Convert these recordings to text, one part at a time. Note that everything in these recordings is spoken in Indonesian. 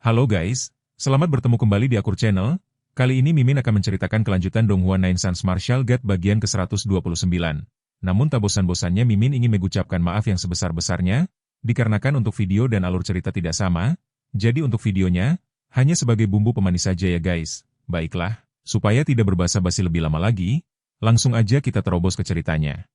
Halo guys, selamat bertemu kembali di Akur Channel. Kali ini Mimin akan menceritakan kelanjutan Donghua Nine Sons Martial Guide bagian ke-129. Namun tak bosan-bosannya Mimin ingin mengucapkan maaf yang sebesar-besarnya, dikarenakan untuk video dan alur cerita tidak sama, jadi untuk videonya, hanya sebagai bumbu pemanis saja ya guys. Baiklah, supaya tidak berbasa-basi lebih lama lagi, langsung aja kita terobos ke ceritanya.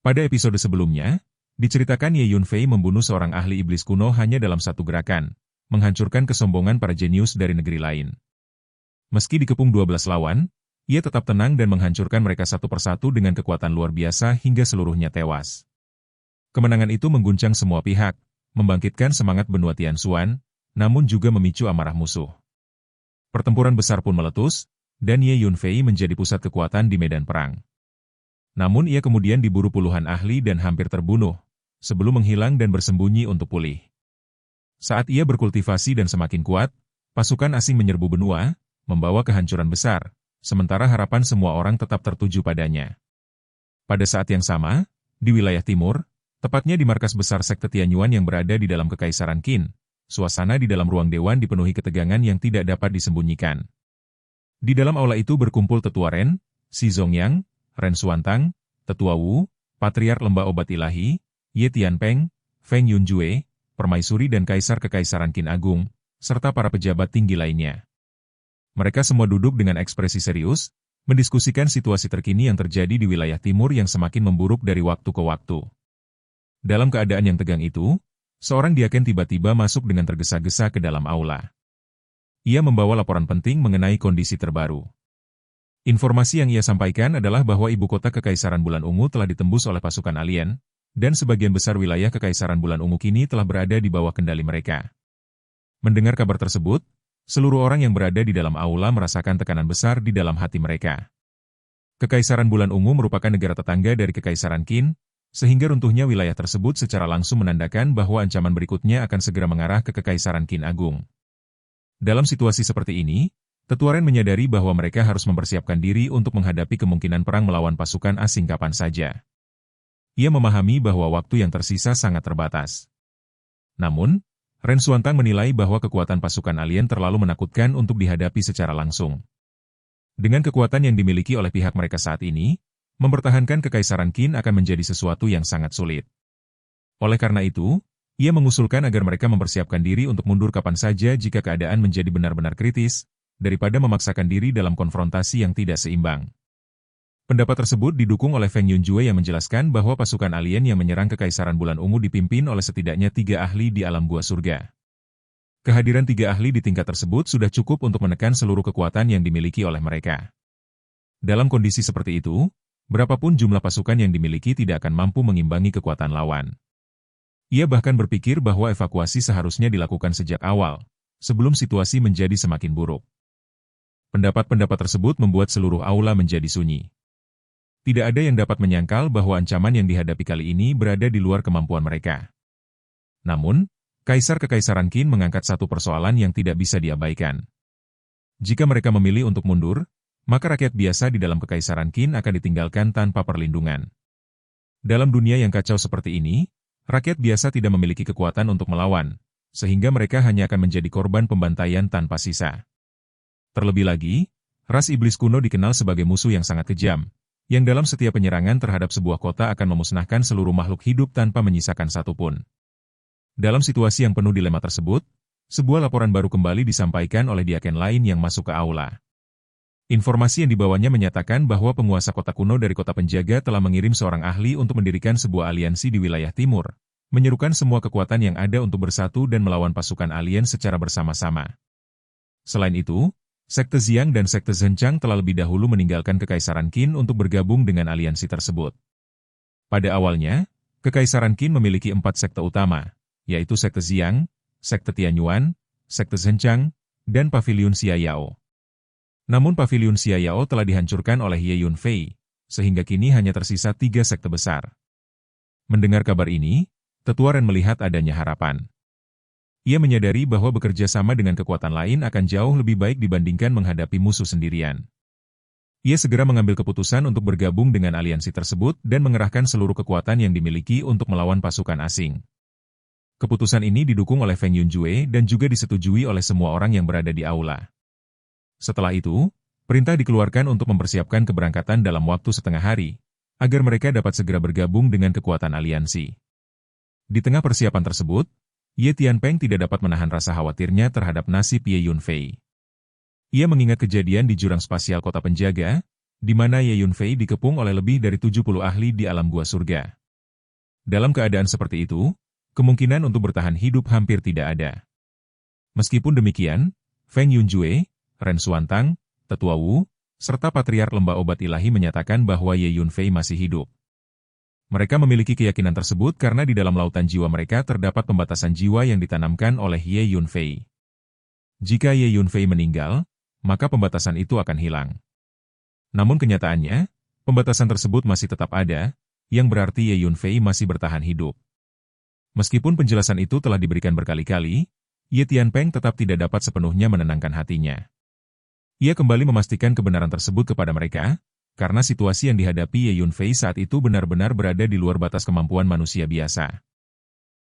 Pada episode sebelumnya, diceritakan Ye Yunfei membunuh seorang ahli iblis kuno hanya dalam satu gerakan, menghancurkan kesombongan para jenius dari negeri lain. Meski dikepung 12 lawan, ia tetap tenang dan menghancurkan mereka satu persatu dengan kekuatan luar biasa hingga seluruhnya tewas. Kemenangan itu mengguncang semua pihak, membangkitkan semangat benua Tianxuan, namun juga memicu amarah musuh. Pertempuran besar pun meletus, dan Ye Yunfei menjadi pusat kekuatan di medan perang. Namun ia kemudian diburu puluhan ahli dan hampir terbunuh, sebelum menghilang dan bersembunyi untuk pulih. Saat ia berkultivasi dan semakin kuat, pasukan asing menyerbu benua, membawa kehancuran besar, sementara harapan semua orang tetap tertuju padanya. Pada saat yang sama, di wilayah timur, tepatnya di markas besar sekte Tianyuan yang berada di dalam Kekaisaran Qin, suasana di dalam ruang dewan dipenuhi ketegangan yang tidak dapat disembunyikan. Di dalam aula itu berkumpul Tetua Ren, Shi Zongyang, Ren Xuantang, Tetua Wu, Patriark Lembah Obat Ilahi, Ye Tianpeng, Feng Yunjue, Permaisuri dan Kaisar Kekaisaran Qin Agung, serta para pejabat tinggi lainnya. Mereka semua duduk dengan ekspresi serius, mendiskusikan situasi terkini yang terjadi di wilayah timur yang semakin memburuk dari waktu ke waktu. Dalam keadaan yang tegang itu, seorang diaken tiba-tiba masuk dengan tergesa-gesa ke dalam aula. Ia membawa laporan penting mengenai kondisi terbaru. Informasi yang ia sampaikan adalah bahwa ibu kota Kekaisaran Bulan Ungu telah ditembus oleh pasukan alien, dan sebagian besar wilayah Kekaisaran Bulan Ungu kini telah berada di bawah kendali mereka. Mendengar kabar tersebut, seluruh orang yang berada di dalam aula merasakan tekanan besar di dalam hati mereka. Kekaisaran Bulan Ungu merupakan negara tetangga dari Kekaisaran Qin, sehingga runtuhnya wilayah tersebut secara langsung menandakan bahwa ancaman berikutnya akan segera mengarah ke Kekaisaran Qin Agung. Dalam situasi seperti ini, Tetua Ren menyadari bahwa mereka harus mempersiapkan diri untuk menghadapi kemungkinan perang melawan pasukan asing kapan saja. Ia memahami bahwa waktu yang tersisa sangat terbatas. Namun, Ren Xuantang menilai bahwa kekuatan pasukan alien terlalu menakutkan untuk dihadapi secara langsung. Dengan kekuatan yang dimiliki oleh pihak mereka saat ini, mempertahankan Kekaisaran Qin akan menjadi sesuatu yang sangat sulit. Oleh karena itu, ia mengusulkan agar mereka mempersiapkan diri untuk mundur kapan saja jika keadaan menjadi benar-benar kritis, daripada memaksakan diri dalam konfrontasi yang tidak seimbang. Pendapat tersebut didukung oleh Feng Yunjue yang menjelaskan bahwa pasukan alien yang menyerang Kekaisaran Bulan Ungu dipimpin oleh setidaknya 3 ahli di alam gua surga. Kehadiran 3 ahli di tingkat tersebut sudah cukup untuk menekan seluruh kekuatan yang dimiliki oleh mereka. Dalam kondisi seperti itu, berapapun jumlah pasukan yang dimiliki tidak akan mampu mengimbangi kekuatan lawan. Ia bahkan berpikir bahwa evakuasi seharusnya dilakukan sejak awal, sebelum situasi menjadi semakin buruk. Pendapat-pendapat tersebut membuat seluruh aula menjadi sunyi. Tidak ada yang dapat menyangkal bahwa ancaman yang dihadapi kali ini berada di luar kemampuan mereka. Namun, Kaisar Kekaisaran Qin mengangkat satu persoalan yang tidak bisa diabaikan. Jika mereka memilih untuk mundur, maka rakyat biasa di dalam Kekaisaran Qin akan ditinggalkan tanpa perlindungan. Dalam dunia yang kacau seperti ini, rakyat biasa tidak memiliki kekuatan untuk melawan, sehingga mereka hanya akan menjadi korban pembantaian tanpa sisa. Terlebih lagi, ras iblis kuno dikenal sebagai musuh yang sangat kejam, yang dalam setiap penyerangan terhadap sebuah kota akan memusnahkan seluruh makhluk hidup tanpa menyisakan satupun. Dalam situasi yang penuh dilema tersebut, sebuah laporan baru kembali disampaikan oleh diaken lain yang masuk ke aula. Informasi yang dibawanya menyatakan bahwa penguasa kota kuno dari kota penjaga telah mengirim seorang ahli untuk mendirikan sebuah aliansi di wilayah timur, menyerukan semua kekuatan yang ada untuk bersatu dan melawan pasukan alien secara bersama-sama. Selain itu, Sekte Xiang dan Sekte Zhenchang telah lebih dahulu meninggalkan Kekaisaran Qin untuk bergabung dengan aliansi tersebut. Pada awalnya, Kekaisaran Qin memiliki 4 sekte utama, yaitu Sekte Xiang, Sekte Tianyuan, Sekte Zhenchang, dan Paviliun Xiayao. Namun Paviliun Xiayao telah dihancurkan oleh Ye Yunfei, sehingga kini hanya tersisa 3 sekte besar. Mendengar kabar ini, Tetua Ren melihat adanya harapan. Ia menyadari bahwa bekerja sama dengan kekuatan lain akan jauh lebih baik dibandingkan menghadapi musuh sendirian. Ia segera mengambil keputusan untuk bergabung dengan aliansi tersebut dan mengerahkan seluruh kekuatan yang dimiliki untuk melawan pasukan asing. Keputusan ini didukung oleh Feng Yunjue dan juga disetujui oleh semua orang yang berada di aula. Setelah itu, perintah dikeluarkan untuk mempersiapkan keberangkatan dalam waktu setengah hari, agar mereka dapat segera bergabung dengan kekuatan aliansi. Di tengah persiapan tersebut, Ye Tianpeng tidak dapat menahan rasa khawatirnya terhadap nasib Ye Yunfei. Ia mengingat kejadian di jurang spasial kota penjaga, di mana Ye Yunfei dikepung oleh lebih dari 70 ahli di alam gua surga. Dalam keadaan seperti itu, kemungkinan untuk bertahan hidup hampir tidak ada. Meskipun demikian, Feng Yunjue, Ren Xuantang, Tetua Wu, serta Patriark Lembah Obat Ilahi menyatakan bahwa Ye Yunfei masih hidup. Mereka memiliki keyakinan tersebut karena di dalam lautan jiwa mereka terdapat pembatasan jiwa yang ditanamkan oleh Ye Yunfei. Jika Ye Yunfei meninggal, maka pembatasan itu akan hilang. Namun kenyataannya, pembatasan tersebut masih tetap ada, yang berarti Ye Yunfei masih bertahan hidup. Meskipun penjelasan itu telah diberikan berkali-kali, Ye Tianpeng tetap tidak dapat sepenuhnya menenangkan hatinya. Ia kembali memastikan kebenaran tersebut kepada mereka, karena situasi yang dihadapi Ye Yunfei saat itu benar-benar berada di luar batas kemampuan manusia biasa.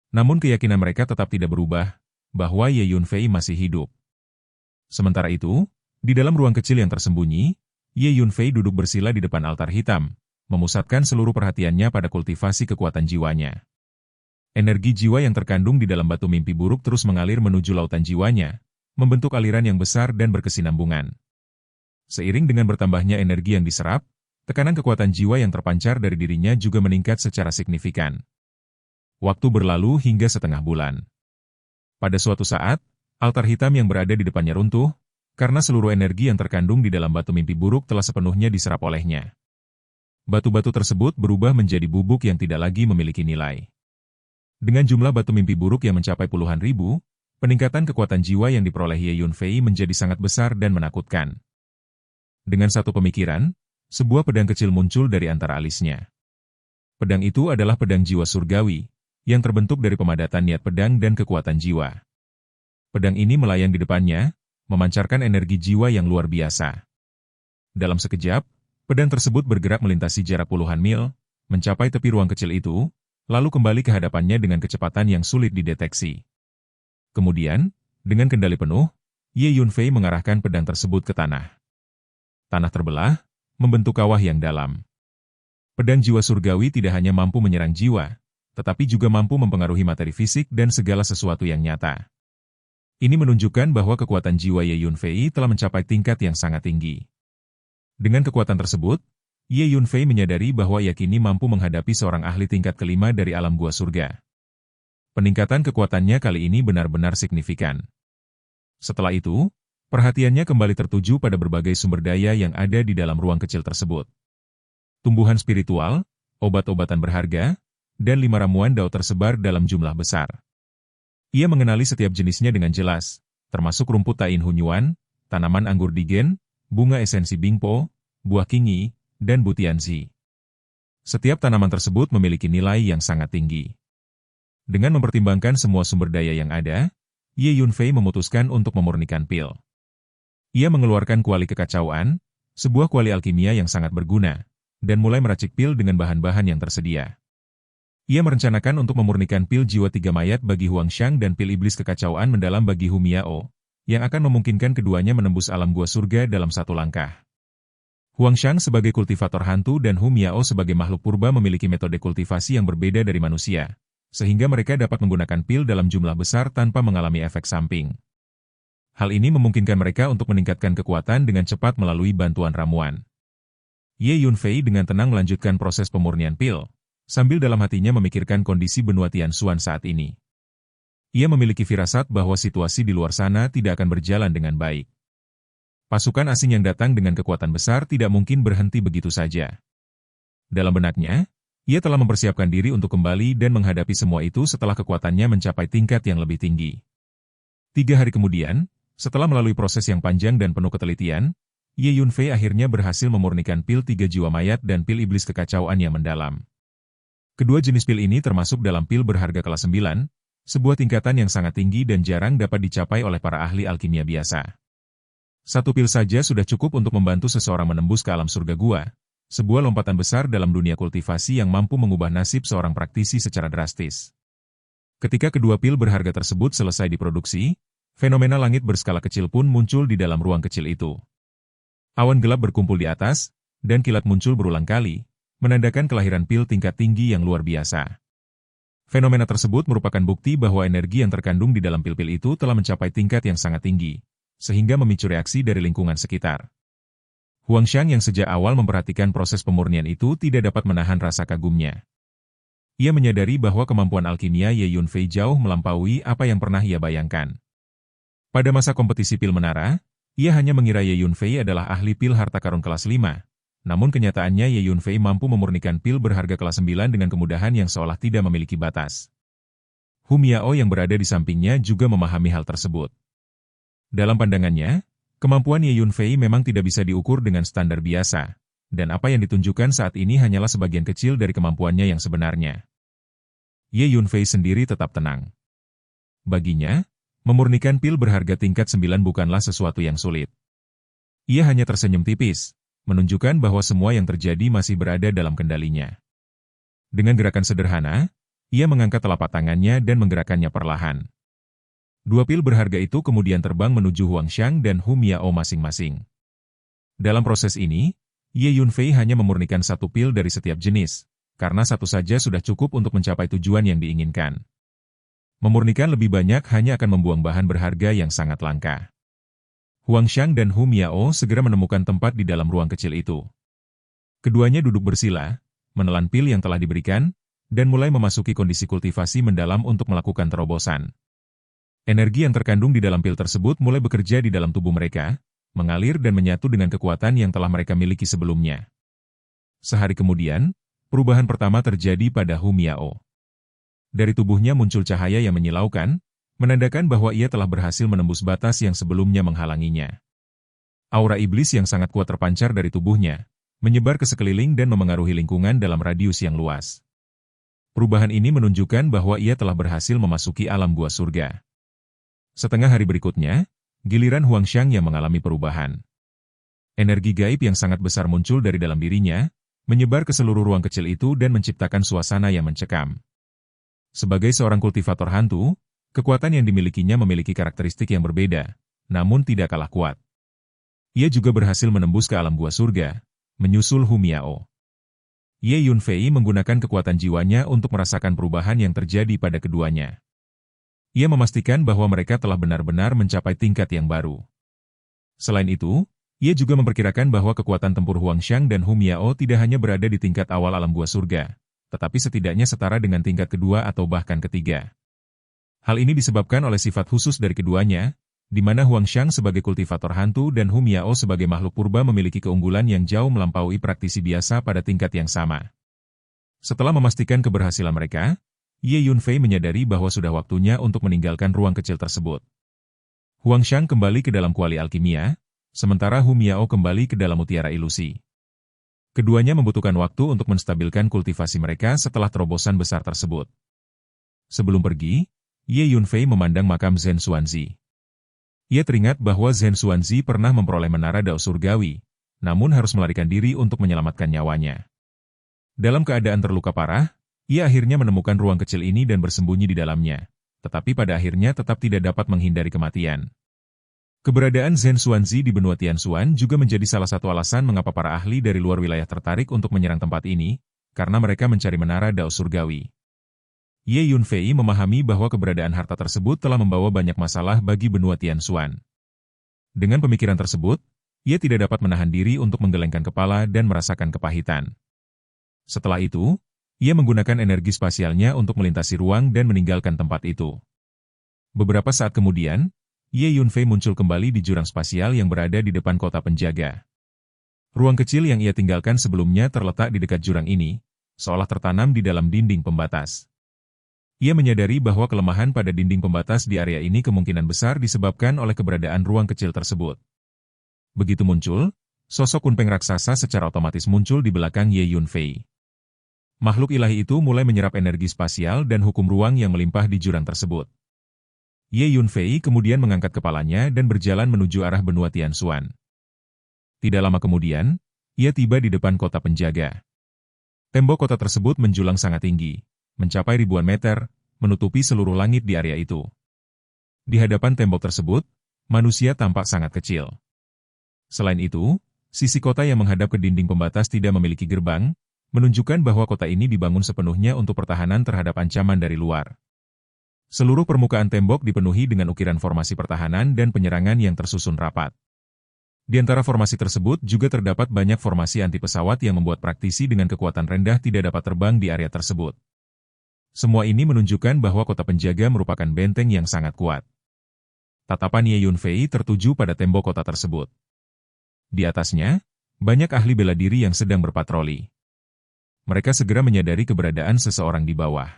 Namun keyakinan mereka tetap tidak berubah, bahwa Ye Yunfei masih hidup. Sementara itu, di dalam ruang kecil yang tersembunyi, Ye Yunfei duduk bersila di depan altar hitam, memusatkan seluruh perhatiannya pada kultivasi kekuatan jiwanya. Energi jiwa yang terkandung di dalam batu mimpi buruk terus mengalir menuju lautan jiwanya, membentuk aliran yang besar dan berkesinambungan. Seiring dengan bertambahnya energi yang diserap, tekanan kekuatan jiwa yang terpancar dari dirinya juga meningkat secara signifikan. Waktu berlalu hingga setengah bulan. Pada suatu saat, altar hitam yang berada di depannya runtuh, karena seluruh energi yang terkandung di dalam batu mimpi buruk telah sepenuhnya diserap olehnya. Batu-batu tersebut berubah menjadi bubuk yang tidak lagi memiliki nilai. Dengan jumlah batu mimpi buruk yang mencapai puluhan ribu, peningkatan kekuatan jiwa yang diperoleh Ye Yunfei menjadi sangat besar dan menakutkan. Dengan satu pemikiran, sebuah pedang kecil muncul dari antara alisnya. Pedang itu adalah pedang jiwa surgawi, yang terbentuk dari pemadatan niat pedang dan kekuatan jiwa. Pedang ini melayang di depannya, memancarkan energi jiwa yang luar biasa. Dalam sekejap, pedang tersebut bergerak melintasi jarak puluhan mil, mencapai tepi ruang kecil itu, lalu kembali ke hadapannya dengan kecepatan yang sulit dideteksi. Kemudian, dengan kendali penuh, Ye Yunfei mengarahkan pedang tersebut ke tanah. Tanah terbelah, membentuk kawah yang dalam. Pedang jiwa surgawi tidak hanya mampu menyerang jiwa, tetapi juga mampu mempengaruhi materi fisik dan segala sesuatu yang nyata. Ini menunjukkan bahwa kekuatan jiwa Ye Yunfei telah mencapai tingkat yang sangat tinggi. Dengan kekuatan tersebut, Ye Yunfei menyadari bahwa ia kini mampu menghadapi seorang ahli tingkat kelima dari alam gua surga. Peningkatan kekuatannya kali ini benar-benar signifikan. Setelah itu, perhatiannya kembali tertuju pada berbagai sumber daya yang ada di dalam ruang kecil tersebut. Tumbuhan spiritual, obat-obatan berharga, dan 5 ramuan dao tersebar dalam jumlah besar. Ia mengenali setiap jenisnya dengan jelas, termasuk rumput Tain Hunyuan, tanaman anggur digen, bunga esensi bingpo, buah kingi, dan butianzi. Setiap tanaman tersebut memiliki nilai yang sangat tinggi. Dengan mempertimbangkan semua sumber daya yang ada, Ye Yunfei memutuskan untuk memurnikan pil. Ia mengeluarkan kuali kekacauan, sebuah kuali alkimia yang sangat berguna, dan mulai meracik pil dengan bahan-bahan yang tersedia. Ia merencanakan untuk memurnikan pil jiwa 3 mayat bagi Huangxiang dan pil iblis kekacauan mendalam bagi Hu Miao, yang akan memungkinkan keduanya menembus alam gua surga dalam satu langkah. Huangxiang sebagai kultivator hantu dan Hu Miao sebagai makhluk purba memiliki metode kultivasi yang berbeda dari manusia, sehingga mereka dapat menggunakan pil dalam jumlah besar tanpa mengalami efek samping. Hal ini memungkinkan mereka untuk meningkatkan kekuatan dengan cepat melalui bantuan ramuan. Ye Yunfei dengan tenang melanjutkan proses pemurnian pil, sambil dalam hatinya memikirkan kondisi benua Tianxuan saat ini. Ia memiliki firasat bahwa situasi di luar sana tidak akan berjalan dengan baik. Pasukan asing yang datang dengan kekuatan besar tidak mungkin berhenti begitu saja. Dalam benaknya, ia telah mempersiapkan diri untuk kembali dan menghadapi semua itu setelah kekuatannya mencapai tingkat yang lebih tinggi. 3 hari kemudian, setelah melalui proses yang panjang dan penuh ketelitian, Ye Yunfei akhirnya berhasil memurnikan pil 3 jiwa mayat dan pil iblis kekacauan yang mendalam. Kedua jenis pil ini termasuk dalam pil berharga kelas 9, sebuah tingkatan yang sangat tinggi dan jarang dapat dicapai oleh para ahli alkimia biasa. Satu pil saja sudah cukup untuk membantu seseorang menembus ke alam surga gua, sebuah lompatan besar dalam dunia kultivasi yang mampu mengubah nasib seorang praktisi secara drastis. Ketika kedua pil berharga tersebut selesai diproduksi, fenomena langit berskala kecil pun muncul di dalam ruang kecil itu. Awan gelap berkumpul di atas, dan kilat muncul berulang kali, menandakan kelahiran pil tingkat tinggi yang luar biasa. Fenomena tersebut merupakan bukti bahwa energi yang terkandung di dalam pil-pil itu telah mencapai tingkat yang sangat tinggi, sehingga memicu reaksi dari lingkungan sekitar. Huangxiang yang sejak awal memperhatikan proses pemurnian itu tidak dapat menahan rasa kagumnya. Ia menyadari bahwa kemampuan alkimia Ye Yunfei jauh melampaui apa yang pernah ia bayangkan. Pada masa kompetisi pil menara, ia hanya mengira Ye Yunfei adalah ahli pil harta karun kelas 5. Namun kenyataannya Ye Yunfei mampu memurnikan pil berharga kelas 9 dengan kemudahan yang seolah tidak memiliki batas. Hu Miao yang berada di sampingnya juga memahami hal tersebut. Dalam pandangannya, kemampuan Ye Yunfei memang tidak bisa diukur dengan standar biasa, dan apa yang ditunjukkan saat ini hanyalah sebagian kecil dari kemampuannya yang sebenarnya. Ye Yunfei sendiri tetap tenang. Baginya, memurnikan pil berharga tingkat 9 bukanlah sesuatu yang sulit. Ia hanya tersenyum tipis, menunjukkan bahwa semua yang terjadi masih berada dalam kendalinya. Dengan gerakan sederhana, ia mengangkat telapak tangannya dan menggerakkannya perlahan. Dua pil berharga itu kemudian terbang menuju Huangxiang dan Hu Miao masing-masing. Dalam proses ini, Ye Yunfei hanya memurnikan satu pil dari setiap jenis, karena satu saja sudah cukup untuk mencapai tujuan yang diinginkan. Memurnikan lebih banyak hanya akan membuang bahan berharga yang sangat langka. Huangxiang dan Hu Miao segera menemukan tempat di dalam ruang kecil itu. Keduanya duduk bersila, menelan pil yang telah diberikan, dan mulai memasuki kondisi kultivasi mendalam untuk melakukan terobosan. Energi yang terkandung di dalam pil tersebut mulai bekerja di dalam tubuh mereka, mengalir dan menyatu dengan kekuatan yang telah mereka miliki sebelumnya. Sehari kemudian, perubahan pertama terjadi pada Hu Miao. Dari tubuhnya muncul cahaya yang menyilaukan, menandakan bahwa ia telah berhasil menembus batas yang sebelumnya menghalanginya. Aura iblis yang sangat kuat terpancar dari tubuhnya, menyebar ke sekeliling dan memengaruhi lingkungan dalam radius yang luas. Perubahan ini menunjukkan bahwa ia telah berhasil memasuki alam gua surga. Setengah hari berikutnya, giliran Huangxiang yang mengalami perubahan. Energi gaib yang sangat besar muncul dari dalam dirinya, menyebar ke seluruh ruang kecil itu dan menciptakan suasana yang mencekam. Sebagai seorang kultivator hantu, kekuatan yang dimilikinya memiliki karakteristik yang berbeda, namun tidak kalah kuat. Ia juga berhasil menembus ke alam gua surga, menyusul Hu Miao. Ye Yunfei menggunakan kekuatan jiwanya untuk merasakan perubahan yang terjadi pada keduanya. Ia memastikan bahwa mereka telah benar-benar mencapai tingkat yang baru. Selain itu, ia juga memperkirakan bahwa kekuatan tempur Huangxiang dan Hu Miao tidak hanya berada di tingkat awal alam gua surga, tetapi setidaknya setara dengan tingkat kedua atau bahkan ketiga. Hal ini disebabkan oleh sifat khusus dari keduanya, di mana Huangxiang sebagai kultivator hantu dan Hu Miao sebagai makhluk purba memiliki keunggulan yang jauh melampaui praktisi biasa pada tingkat yang sama. Setelah memastikan keberhasilan mereka, Ye Yunfei menyadari bahwa sudah waktunya untuk meninggalkan ruang kecil tersebut. Huangxiang kembali ke dalam kuali alkimia, sementara Hu Miao kembali ke dalam mutiara ilusi. Keduanya membutuhkan waktu untuk menstabilkan kultivasi mereka setelah terobosan besar tersebut. Sebelum pergi, Ye Yunfei memandang makam Zhen Xuanzi. Ia teringat bahwa Zhen Xuanzi pernah memperoleh menara dao surgawi, namun harus melarikan diri untuk menyelamatkan nyawanya. Dalam keadaan terluka parah, ia akhirnya menemukan ruang kecil ini dan bersembunyi di dalamnya, tetapi pada akhirnya tetap tidak dapat menghindari kematian. Keberadaan Zhen Xuanzi di benua Tianxuan juga menjadi salah satu alasan mengapa para ahli dari luar wilayah tertarik untuk menyerang tempat ini, karena mereka mencari menara dao surgawi. Ye Yunfei memahami bahwa keberadaan harta tersebut telah membawa banyak masalah bagi benua Tianxuan. Dengan pemikiran tersebut, ia tidak dapat menahan diri untuk menggelengkan kepala dan merasakan kepahitan. Setelah itu, ia menggunakan energi spasialnya untuk melintasi ruang dan meninggalkan tempat itu. Beberapa saat kemudian, Ye Yunfei muncul kembali di jurang spasial yang berada di depan kota penjaga. Ruang kecil yang ia tinggalkan sebelumnya terletak di dekat jurang ini, seolah tertanam di dalam dinding pembatas. Ia menyadari bahwa kelemahan pada dinding pembatas di area ini kemungkinan besar disebabkan oleh keberadaan ruang kecil tersebut. Begitu muncul, sosok Kunpeng raksasa secara otomatis muncul di belakang Ye Yunfei. Makhluk ilahi itu mulai menyerap energi spasial dan hukum ruang yang melimpah di jurang tersebut. Ye Yunfei kemudian mengangkat kepalanya dan berjalan menuju arah benua Tianxuan. Tidak lama kemudian, ia tiba di depan kota penjaga. Tembok kota tersebut menjulang sangat tinggi, mencapai ribuan meter, menutupi seluruh langit di area itu. Di hadapan tembok tersebut, manusia tampak sangat kecil. Selain itu, sisi kota yang menghadap ke dinding pembatas tidak memiliki gerbang, menunjukkan bahwa kota ini dibangun sepenuhnya untuk pertahanan terhadap ancaman dari luar. Seluruh permukaan tembok dipenuhi dengan ukiran formasi pertahanan dan penyerangan yang tersusun rapat. Di antara formasi tersebut juga terdapat banyak formasi anti pesawat yang membuat praktisi dengan kekuatan rendah tidak dapat terbang di area tersebut. Semua ini menunjukkan bahwa kota penjaga merupakan benteng yang sangat kuat. Tatapan Ye Yunfei tertuju pada tembok kota tersebut. Di atasnya, banyak ahli bela diri yang sedang berpatroli. Mereka segera menyadari keberadaan seseorang di bawah.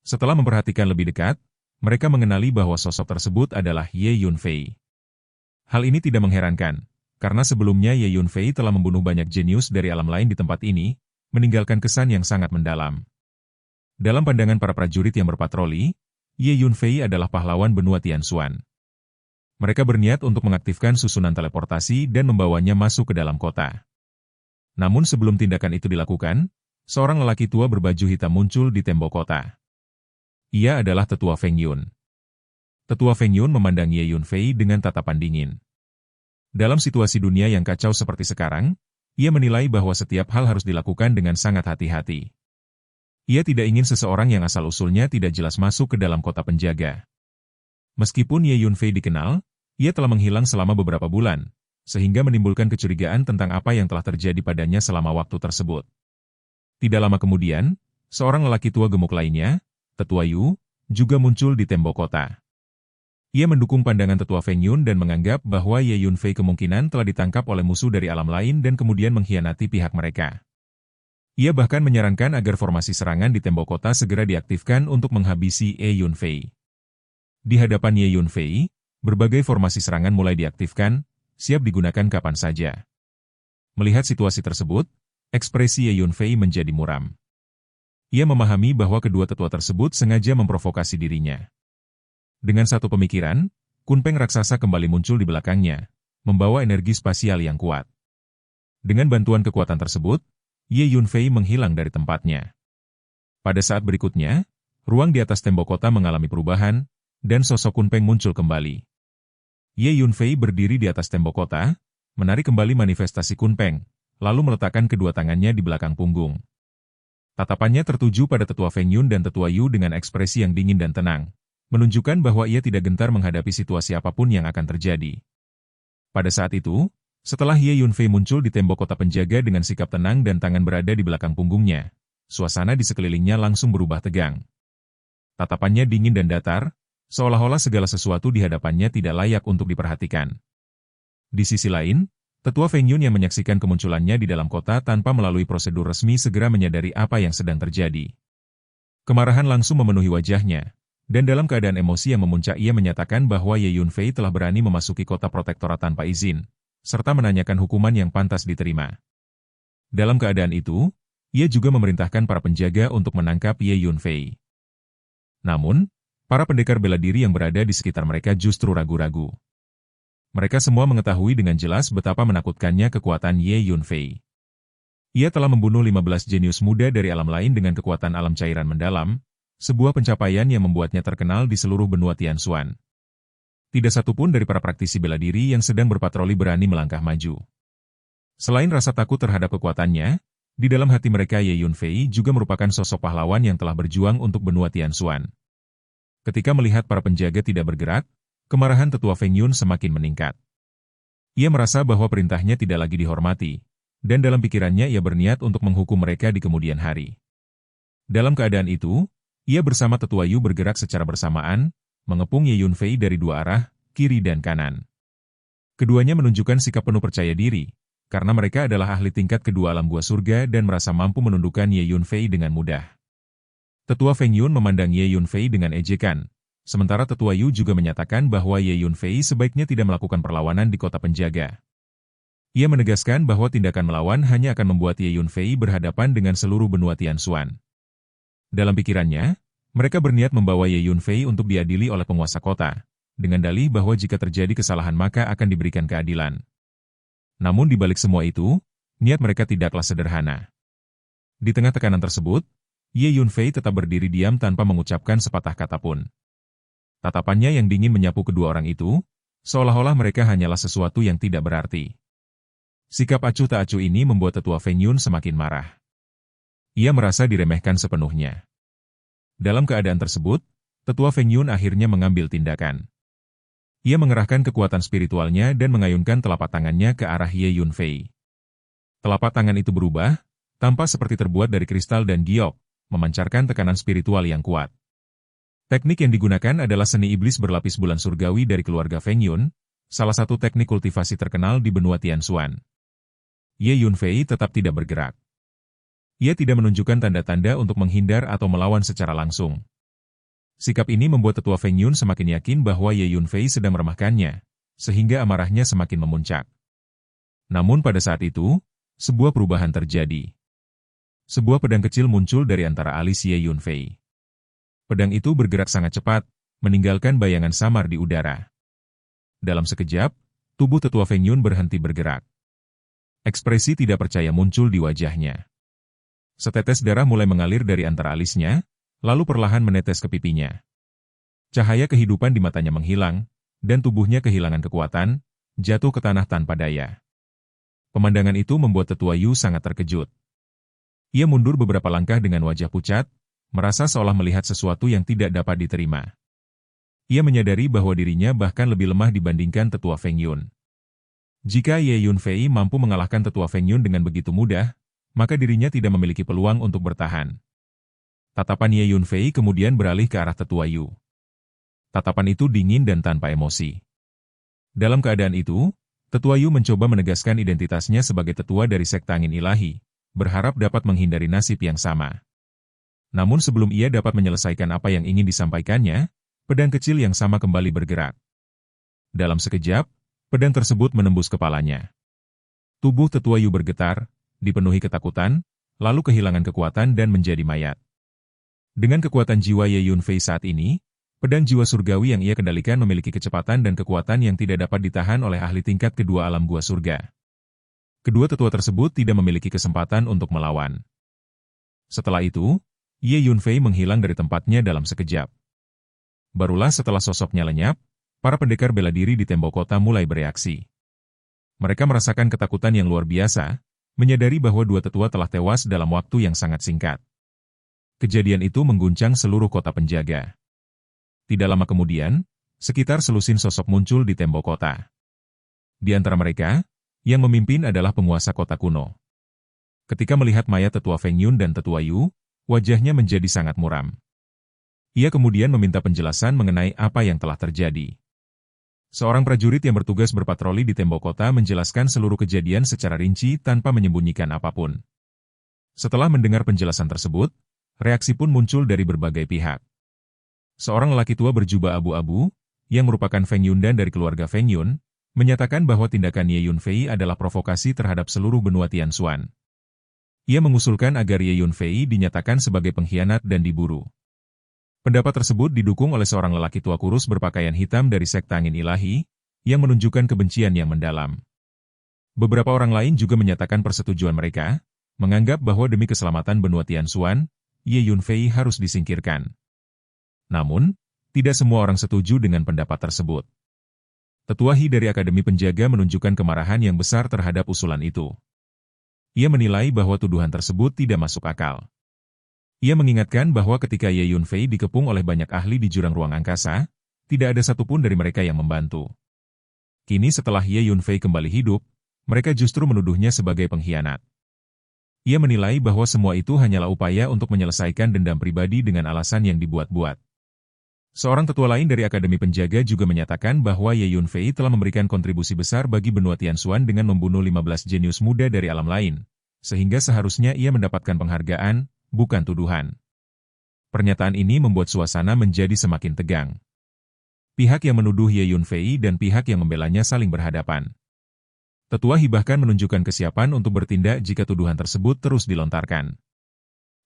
Setelah memperhatikan lebih dekat, mereka mengenali bahwa sosok tersebut adalah Ye Yunfei. Hal ini tidak mengherankan, karena sebelumnya Ye Yunfei telah membunuh banyak jenius dari alam lain di tempat ini, meninggalkan kesan yang sangat mendalam. Dalam pandangan para prajurit yang berpatroli, Ye Yunfei adalah pahlawan benua Tianxuan. Mereka berniat untuk mengaktifkan susunan teleportasi dan membawanya masuk ke dalam kota. Namun sebelum tindakan itu dilakukan, seorang lelaki tua berbaju hitam muncul di tembok kota. Ia adalah Tetua Feng Yun. Tetua Feng Yun memandang Ye Yunfei dengan tatapan dingin. Dalam situasi dunia yang kacau seperti sekarang, ia menilai bahwa setiap hal harus dilakukan dengan sangat hati-hati. Ia tidak ingin seseorang yang asal-usulnya tidak jelas masuk ke dalam kota penjaga. Meskipun Ye Yunfei dikenal, ia telah menghilang selama beberapa bulan, sehingga menimbulkan kecurigaan tentang apa yang telah terjadi padanya selama waktu tersebut. Tidak lama kemudian, seorang lelaki tua gemuk lainnya, Tetua Yu, juga muncul di tembok kota. Ia mendukung pandangan Tetua Feng Yun dan menganggap bahwa Ye Yunfei kemungkinan telah ditangkap oleh musuh dari alam lain dan kemudian mengkhianati pihak mereka. Ia bahkan menyarankan agar formasi serangan di tembok kota segera diaktifkan untuk menghabisi Ye Yunfei. Di hadapan Ye Yunfei, berbagai formasi serangan mulai diaktifkan, siap digunakan kapan saja. Melihat situasi tersebut, ekspresi Ye Yunfei menjadi muram. Ia memahami bahwa kedua tetua tersebut sengaja memprovokasi dirinya. Dengan satu pemikiran, Kunpeng raksasa kembali muncul di belakangnya, membawa energi spasial yang kuat. Dengan bantuan kekuatan tersebut, Ye Yunfei menghilang dari tempatnya. Pada saat berikutnya, ruang di atas tembok kota mengalami perubahan, dan sosok Kunpeng muncul kembali. Ye Yunfei berdiri di atas tembok kota, menarik kembali manifestasi Kunpeng, lalu meletakkan kedua tangannya di belakang punggung. Tatapannya tertuju pada Tetua Feng Yun dan Tetua Yu dengan ekspresi yang dingin dan tenang, menunjukkan bahwa ia tidak gentar menghadapi situasi apapun yang akan terjadi. Pada saat itu, setelah Ye Yunfei muncul di tembok kota penjaga dengan sikap tenang dan tangan berada di belakang punggungnya, suasana di sekelilingnya langsung berubah tegang. Tatapannya dingin dan datar, seolah-olah segala sesuatu di hadapannya tidak layak untuk diperhatikan. Di sisi lain, Tetua Feng Yun yang menyaksikan kemunculannya di dalam kota tanpa melalui prosedur resmi segera menyadari apa yang sedang terjadi. Kemarahan langsung memenuhi wajahnya. Dan dalam keadaan emosi yang memuncak ia menyatakan bahwa Ye Yunfei telah berani memasuki kota protektorat tanpa izin, serta menanyakan hukuman yang pantas diterima. Dalam keadaan itu, ia juga memerintahkan para penjaga untuk menangkap Ye Yunfei. Namun, para pendekar bela diri yang berada di sekitar mereka justru ragu-ragu. Mereka semua mengetahui dengan jelas betapa menakutkannya kekuatan Ye Yunfei. Ia telah membunuh 15 jenius muda dari alam lain dengan kekuatan alam cairan mendalam, sebuah pencapaian yang membuatnya terkenal di seluruh benua Tianxuan. Tidak satupun dari para praktisi bela diri yang sedang berpatroli berani melangkah maju. Selain rasa takut terhadap kekuatannya, di dalam hati mereka Ye Yunfei juga merupakan sosok pahlawan yang telah berjuang untuk benua Tianxuan. Ketika melihat para penjaga tidak bergerak, kemarahan Tetua Feng Yun semakin meningkat. Ia merasa bahwa perintahnya tidak lagi dihormati, dan dalam pikirannya ia berniat untuk menghukum mereka di kemudian hari. Dalam keadaan itu, ia bersama Tetua Yu bergerak secara bersamaan, mengepung Ye Yunfei dari dua arah, kiri dan kanan. Keduanya menunjukkan sikap penuh percaya diri, karena mereka adalah ahli tingkat kedua alam gua surga dan merasa mampu menundukkan Ye Yunfei dengan mudah. Tetua Feng Yun memandang Ye Yunfei dengan ejekan, sementara Tetua Yu juga menyatakan bahwa Ye Yunfei sebaiknya tidak melakukan perlawanan di kota penjaga. Ia menegaskan bahwa tindakan melawan hanya akan membuat Ye Yunfei berhadapan dengan seluruh benua Tianxuan. Dalam pikirannya, mereka berniat membawa Ye Yunfei untuk diadili oleh penguasa kota, dengan dalih bahwa jika terjadi kesalahan maka akan diberikan keadilan. Namun di balik semua itu, niat mereka tidaklah sederhana. Di tengah tekanan tersebut, Ye Yunfei tetap berdiri diam tanpa mengucapkan sepatah kata pun. Tatapannya yang dingin menyapu kedua orang itu, seolah-olah mereka hanyalah sesuatu yang tidak berarti. Sikap acuh tak acuh ini membuat tetua Feng Yun semakin marah. Ia merasa diremehkan sepenuhnya. Dalam keadaan tersebut, tetua Feng Yun akhirnya mengambil tindakan. Ia mengerahkan kekuatan spiritualnya dan mengayunkan telapak tangannya ke arah Ye Yunfei. Telapak tangan itu berubah, tampak seperti terbuat dari kristal dan giok, memancarkan tekanan spiritual yang kuat. Teknik yang digunakan adalah seni iblis berlapis bulan surgawi dari keluarga Feng Yun, salah satu teknik kultivasi terkenal di benua Tianxuan. Ye Yunfei tetap tidak bergerak. Ia tidak menunjukkan tanda-tanda untuk menghindar atau melawan secara langsung. Sikap ini membuat tetua Feng Yun semakin yakin bahwa Ye Yunfei sedang meremehkannya, sehingga amarahnya semakin memuncak. Namun pada saat itu, sebuah perubahan terjadi. Sebuah pedang kecil muncul dari antara alis Ye Yunfei. Pedang itu bergerak sangat cepat, meninggalkan bayangan samar di udara. Dalam sekejap, tubuh tetua Feng Yun berhenti bergerak. Ekspresi tidak percaya muncul di wajahnya. Setetes darah mulai mengalir dari antara alisnya, lalu perlahan menetes ke pipinya. Cahaya kehidupan di matanya menghilang, dan tubuhnya kehilangan kekuatan, jatuh ke tanah tanpa daya. Pemandangan itu membuat tetua Yu sangat terkejut. Ia mundur beberapa langkah dengan wajah pucat, merasa seolah melihat sesuatu yang tidak dapat diterima. Ia menyadari bahwa dirinya bahkan lebih lemah dibandingkan tetua Feng Yun. Jika Ye Yunfei mampu mengalahkan tetua Feng Yun dengan begitu mudah, maka dirinya tidak memiliki peluang untuk bertahan. Tatapan Ye Yunfei kemudian beralih ke arah tetua Yu. Tatapan itu dingin dan tanpa emosi. Dalam keadaan itu, tetua Yu mencoba menegaskan identitasnya sebagai tetua dari sekte angin ilahi, berharap dapat menghindari nasib yang sama. Namun sebelum ia dapat menyelesaikan apa yang ingin disampaikannya, pedang kecil yang sama kembali bergerak. Dalam sekejap, pedang tersebut menembus kepalanya. Tubuh tetua Yu bergetar, dipenuhi ketakutan, lalu kehilangan kekuatan dan menjadi mayat. Dengan kekuatan jiwa Ye Yunfei saat ini, pedang jiwa surgawi yang ia kendalikan memiliki kecepatan dan kekuatan yang tidak dapat ditahan oleh ahli tingkat kedua alam gua surga. Kedua tetua tersebut tidak memiliki kesempatan untuk melawan. Setelah itu, Ye Yunfei menghilang dari tempatnya dalam sekejap. Barulah setelah sosoknya lenyap, para pendekar bela diri di tembok kota mulai bereaksi. Mereka merasakan ketakutan yang luar biasa, menyadari bahwa dua tetua telah tewas dalam waktu yang sangat singkat. Kejadian itu mengguncang seluruh kota penjaga. Tidak lama kemudian, sekitar selusin sosok muncul di tembok kota. Di antara mereka, yang memimpin adalah penguasa kota kuno. Ketika melihat mayat tetua Feng Yun dan tetua Yu, wajahnya menjadi sangat muram. Ia kemudian meminta penjelasan mengenai apa yang telah terjadi. Seorang prajurit yang bertugas berpatroli di tembok kota menjelaskan seluruh kejadian secara rinci tanpa menyembunyikan apapun. Setelah mendengar penjelasan tersebut, reaksi pun muncul dari berbagai pihak. Seorang lelaki tua berjubah abu-abu, yang merupakan Feng Yun dan dari keluarga Feng Yun, menyatakan bahwa tindakan Ye Yunfei adalah provokasi terhadap seluruh benua Tianxuan. Ia mengusulkan agar Ye Yunfei dinyatakan sebagai pengkhianat dan diburu. Pendapat tersebut didukung oleh seorang lelaki tua kurus berpakaian hitam dari sekte angin ilahi, yang menunjukkan kebencian yang mendalam. Beberapa orang lain juga menyatakan persetujuan mereka, menganggap bahwa demi keselamatan benua Tianxuan, Ye Yunfei harus disingkirkan. Namun, tidak semua orang setuju dengan pendapat tersebut. Tetua He dari Akademi Penjaga menunjukkan kemarahan yang besar terhadap usulan itu. Ia menilai bahwa tuduhan tersebut tidak masuk akal. Ia mengingatkan bahwa ketika Ye Yunfei dikepung oleh banyak ahli di jurang ruang angkasa, tidak ada satupun dari mereka yang membantu. Kini setelah Ye Yunfei kembali hidup, mereka justru menuduhnya sebagai pengkhianat. Ia menilai bahwa semua itu hanyalah upaya untuk menyelesaikan dendam pribadi dengan alasan yang dibuat-buat. Seorang tetua lain dari Akademi Penjaga juga menyatakan bahwa Ye Yunfei telah memberikan kontribusi besar bagi benua Tianxuan dengan membunuh 15 jenius muda dari alam lain, sehingga seharusnya ia mendapatkan penghargaan, bukan tuduhan. Pernyataan ini membuat suasana menjadi semakin tegang. Pihak yang menuduh Ye Yunfei dan pihak yang membelanya saling berhadapan. Tetua He bahkan menunjukkan kesiapan untuk bertindak jika tuduhan tersebut terus dilontarkan.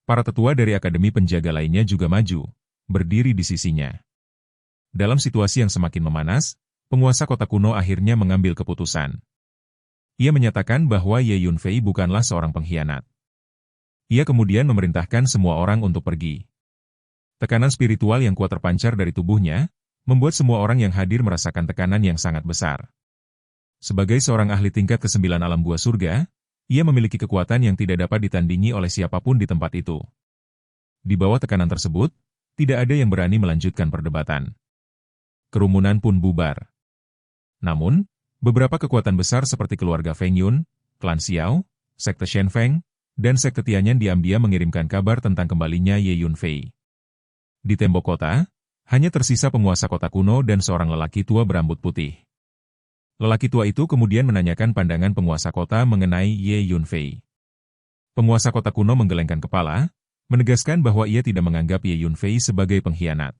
Para tetua dari Akademi Penjaga lainnya juga maju, berdiri di sisinya. Dalam situasi yang semakin memanas, penguasa kota kuno akhirnya mengambil keputusan. Ia menyatakan bahwa Ye Yunfei bukanlah seorang pengkhianat. Ia kemudian memerintahkan semua orang untuk pergi. Tekanan spiritual yang kuat terpancar dari tubuhnya, membuat semua orang yang hadir merasakan tekanan yang sangat besar. Sebagai seorang ahli tingkat ke-9 alam gua surga, ia memiliki kekuatan yang tidak dapat ditandingi oleh siapapun di tempat itu. Di bawah tekanan tersebut, tidak ada yang berani melanjutkan perdebatan. Kerumunan pun bubar. Namun, beberapa kekuatan besar seperti keluarga Feng Yun, klan Xiao, sekte Shen Feng, dan sekte Tianyan diam-diam mengirimkan kabar tentang kembalinya Ye Yunfei. Di tembok kota, hanya tersisa penguasa kota kuno dan seorang lelaki tua berambut putih. Lelaki tua itu kemudian menanyakan pandangan penguasa kota mengenai Ye Yunfei. Penguasa kota kuno menggelengkan kepala, menegaskan bahwa ia tidak menganggap Ye Yunfei sebagai pengkhianat.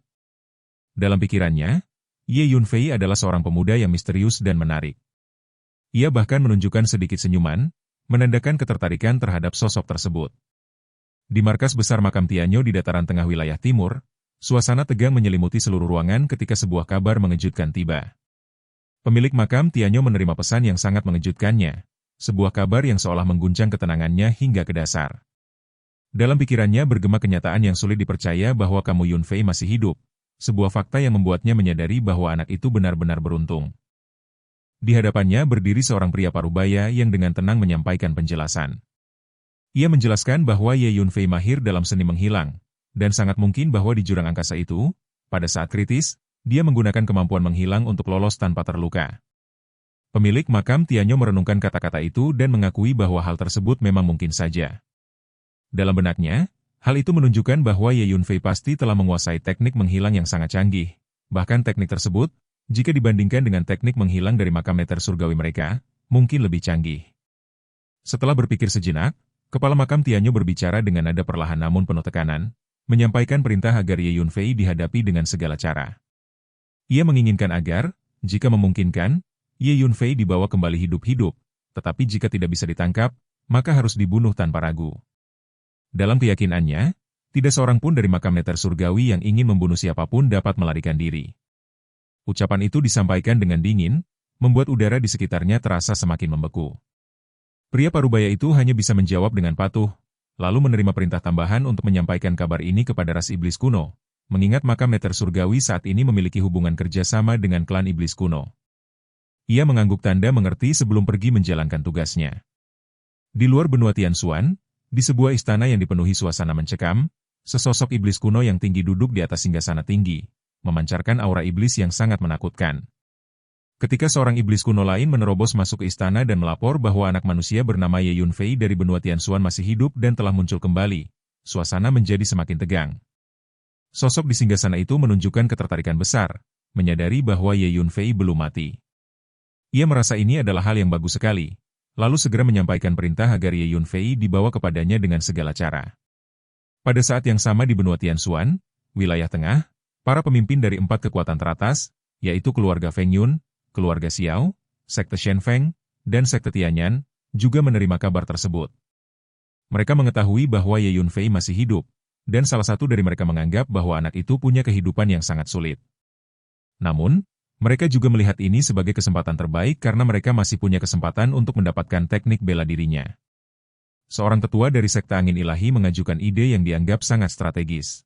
Dalam pikirannya, Ye Yunfei adalah seorang pemuda yang misterius dan menarik. Ia bahkan menunjukkan sedikit senyuman, menandakan ketertarikan terhadap sosok tersebut. Di markas besar makam Tianyo di dataran tengah wilayah timur, suasana tegang menyelimuti seluruh ruangan ketika sebuah kabar mengejutkan tiba. Pemilik makam Tianyo menerima pesan yang sangat mengejutkannya, sebuah kabar yang seolah mengguncang ketenangannya hingga ke dasar. Dalam pikirannya bergema kenyataan yang sulit dipercaya bahwa kamu Yunfei masih hidup, sebuah fakta yang membuatnya menyadari bahwa anak itu benar-benar beruntung. Di hadapannya berdiri seorang pria parubaya yang dengan tenang menyampaikan penjelasan. Ia menjelaskan bahwa Ye Yunfei mahir dalam seni menghilang, dan sangat mungkin bahwa di jurang angkasa itu, pada saat kritis, dia menggunakan kemampuan menghilang untuk lolos tanpa terluka. Pemilik makam Tianyo merenungkan kata-kata itu dan mengakui bahwa hal tersebut memang mungkin saja. Dalam benaknya, hal itu menunjukkan bahwa Ye Yunfei pasti telah menguasai teknik menghilang yang sangat canggih. Bahkan teknik tersebut, jika dibandingkan dengan teknik menghilang dari makam neter surgawi mereka, mungkin lebih canggih. Setelah berpikir sejenak, kepala makam Tianyo berbicara dengan nada perlahan namun penuh tekanan, menyampaikan perintah agar Ye Yunfei dihadapi dengan segala cara. Ia menginginkan agar, jika memungkinkan, Ye Yunfei dibawa kembali hidup-hidup, tetapi jika tidak bisa ditangkap, maka harus dibunuh tanpa ragu. Dalam keyakinannya, tidak seorang pun dari makam neter surgawi yang ingin membunuh siapapun dapat melarikan diri. Ucapan itu disampaikan dengan dingin, membuat udara di sekitarnya terasa semakin membeku. Pria parubaya itu hanya bisa menjawab dengan patuh, lalu menerima perintah tambahan untuk menyampaikan kabar ini kepada ras iblis kuno, mengingat makam neter surgawi saat ini memiliki hubungan kerjasama dengan klan iblis kuno. Ia mengangguk tanda mengerti sebelum pergi menjalankan tugasnya. Di luar benua Tianxuan, di sebuah istana yang dipenuhi suasana mencekam, sesosok iblis kuno yang tinggi duduk di atas singgasana tinggi, memancarkan aura iblis yang sangat menakutkan. Ketika seorang iblis kuno lain menerobos masuk ke istana dan melapor bahwa anak manusia bernama Ye Yunfei dari benua Tianxuan masih hidup dan telah muncul kembali, suasana menjadi semakin tegang. Sosok di singgasana itu menunjukkan ketertarikan besar, menyadari bahwa Ye Yunfei belum mati. Ia merasa ini adalah hal yang bagus sekali, lalu segera menyampaikan perintah agar Ye Yunfei dibawa kepadanya dengan segala cara. Pada saat yang sama di benua Tianxuan, wilayah tengah, para pemimpin dari 4 kekuatan teratas, yaitu keluarga Feng Yun, keluarga Xiao, sekte Shen Feng, dan sekte Tianyan, juga menerima kabar tersebut. Mereka mengetahui bahwa Ye Yunfei masih hidup, dan salah satu dari mereka menganggap bahwa anak itu punya kehidupan yang sangat sulit. Namun, mereka juga melihat ini sebagai kesempatan terbaik karena mereka masih punya kesempatan untuk mendapatkan teknik bela dirinya. Seorang tetua dari sekte angin ilahi mengajukan ide yang dianggap sangat strategis.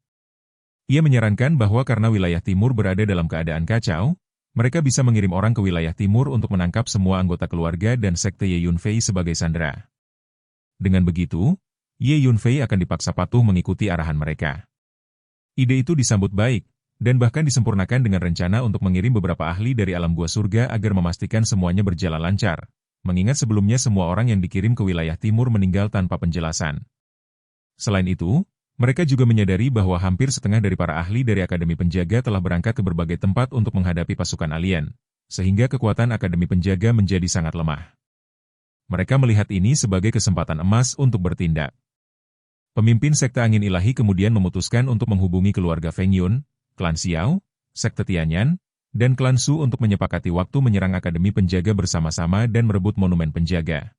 Ia menyarankan bahwa karena wilayah timur berada dalam keadaan kacau, mereka bisa mengirim orang ke wilayah timur untuk menangkap semua anggota keluarga dan sekte Ye Yunfei sebagai sandera. Dengan begitu, Ye Yunfei akan dipaksa patuh mengikuti arahan mereka. Ide itu disambut baik, dan bahkan disempurnakan dengan rencana untuk mengirim beberapa ahli dari alam gua surga agar memastikan semuanya berjalan lancar, mengingat sebelumnya semua orang yang dikirim ke wilayah timur meninggal tanpa penjelasan. Selain itu, mereka juga menyadari bahwa hampir setengah dari para ahli dari Akademi Penjaga telah berangkat ke berbagai tempat untuk menghadapi pasukan alien, sehingga kekuatan Akademi Penjaga menjadi sangat lemah. Mereka melihat ini sebagai kesempatan emas untuk bertindak. Pemimpin sekte angin ilahi kemudian memutuskan untuk menghubungi keluarga Feng Yun, klan Xiao, sekte Tianyan, dan klan Su untuk menyepakati waktu menyerang Akademi Penjaga bersama-sama dan merebut monumen penjaga.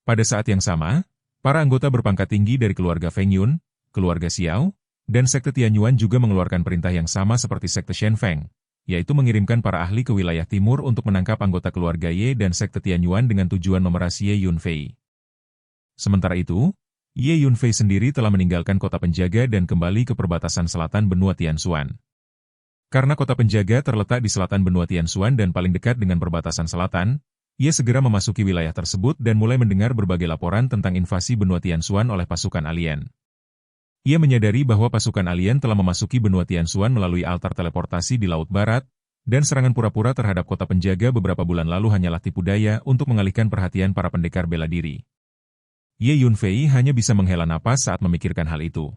Pada saat yang sama, para anggota berpangkat tinggi dari keluarga Feng Yun, keluarga Xiao, dan sekte Tianyuan juga mengeluarkan perintah yang sama seperti sekte Shen Feng, yaitu mengirimkan para ahli ke wilayah timur untuk menangkap anggota keluarga Ye dan sekte Tianyuan dengan tujuan memeras Ye Yunfei. Sementara itu, Ye Yunfei sendiri telah meninggalkan kota penjaga dan kembali ke perbatasan selatan benua Tianshuan. Karena kota penjaga terletak di selatan benua Tianshuan dan paling dekat dengan perbatasan selatan, ia segera memasuki wilayah tersebut dan mulai mendengar berbagai laporan tentang invasi benua Tianshuan oleh pasukan alien. Ia menyadari bahwa pasukan alien telah memasuki benua Tianshuan melalui altar teleportasi di Laut Barat, dan serangan pura-pura terhadap kota penjaga beberapa bulan lalu hanyalah tipu daya untuk mengalihkan perhatian para pendekar bela diri. Ye Yunfei hanya bisa menghela napas saat memikirkan hal itu.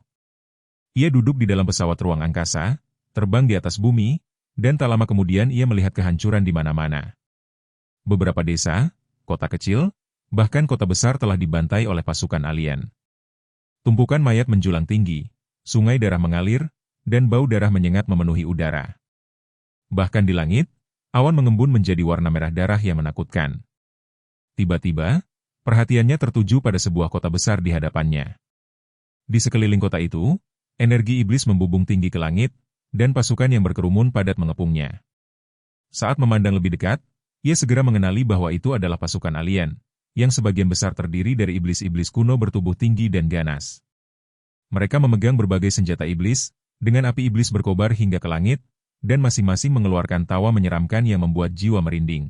Ia duduk di dalam pesawat ruang angkasa, terbang di atas bumi, dan tak lama kemudian ia melihat kehancuran di mana-mana. Beberapa desa, kota kecil, bahkan kota besar telah dibantai oleh pasukan alien. Tumpukan mayat menjulang tinggi, sungai darah mengalir, dan bau darah menyengat memenuhi udara. Bahkan di langit, awan mengembun menjadi warna merah darah yang menakutkan. Tiba-tiba, perhatiannya tertuju pada sebuah kota besar di hadapannya. Di sekeliling kota itu, energi iblis membubung tinggi ke langit, dan pasukan yang berkerumun padat mengepungnya. Saat memandang lebih dekat, ia segera mengenali bahwa itu adalah pasukan alien, yang sebagian besar terdiri dari iblis-iblis kuno bertubuh tinggi dan ganas. Mereka memegang berbagai senjata iblis, dengan api iblis berkobar hingga ke langit, dan masing-masing mengeluarkan tawa menyeramkan yang membuat jiwa merinding.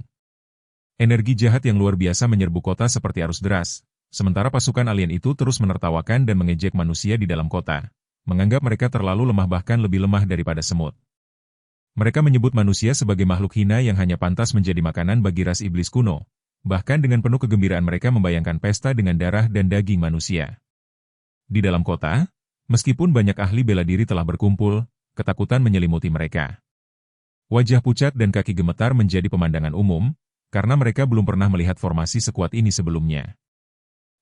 Energi jahat yang luar biasa menyerbu kota seperti arus deras, sementara pasukan alien itu terus menertawakan dan mengejek manusia di dalam kota, menganggap mereka terlalu lemah bahkan lebih lemah daripada semut. Mereka menyebut manusia sebagai makhluk hina yang hanya pantas menjadi makanan bagi ras iblis kuno, bahkan dengan penuh kegembiraan mereka membayangkan pesta dengan darah dan daging manusia. Di dalam kota, meskipun banyak ahli bela diri telah berkumpul, ketakutan menyelimuti mereka. Wajah pucat dan kaki gemetar menjadi pemandangan umum, karena mereka belum pernah melihat formasi sekuat ini sebelumnya.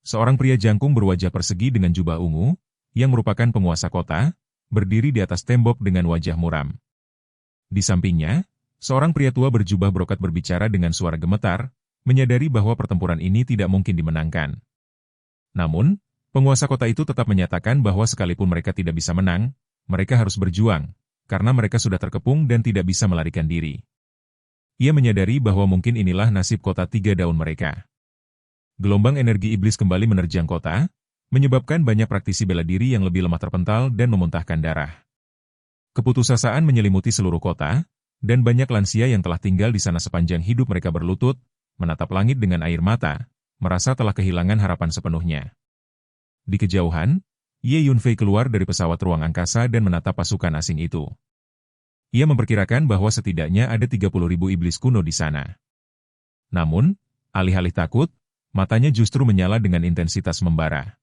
Seorang pria jangkung berwajah persegi dengan jubah ungu, yang merupakan penguasa kota, berdiri di atas tembok dengan wajah muram. Di sampingnya, seorang pria tua berjubah brokat berbicara dengan suara gemetar, menyadari bahwa pertempuran ini tidak mungkin dimenangkan. Namun, penguasa kota itu tetap menyatakan bahwa sekalipun mereka tidak bisa menang, mereka harus berjuang, karena mereka sudah terkepung dan tidak bisa melarikan diri. Ia menyadari bahwa mungkin inilah nasib kota tiga daun mereka. Gelombang energi iblis kembali menerjang kota, menyebabkan banyak praktisi bela diri yang lebih lemah terpental dan memuntahkan darah. Keputusasaan menyelimuti seluruh kota, dan banyak lansia yang telah tinggal di sana sepanjang hidup mereka berlutut, menatap langit dengan air mata, merasa telah kehilangan harapan sepenuhnya. Di kejauhan, Ye Yunfei keluar dari pesawat ruang angkasa dan menatap pasukan asing itu. Ia memperkirakan bahwa setidaknya ada 30.000 iblis kuno di sana. Namun, alih-alih takut, matanya justru menyala dengan intensitas membara.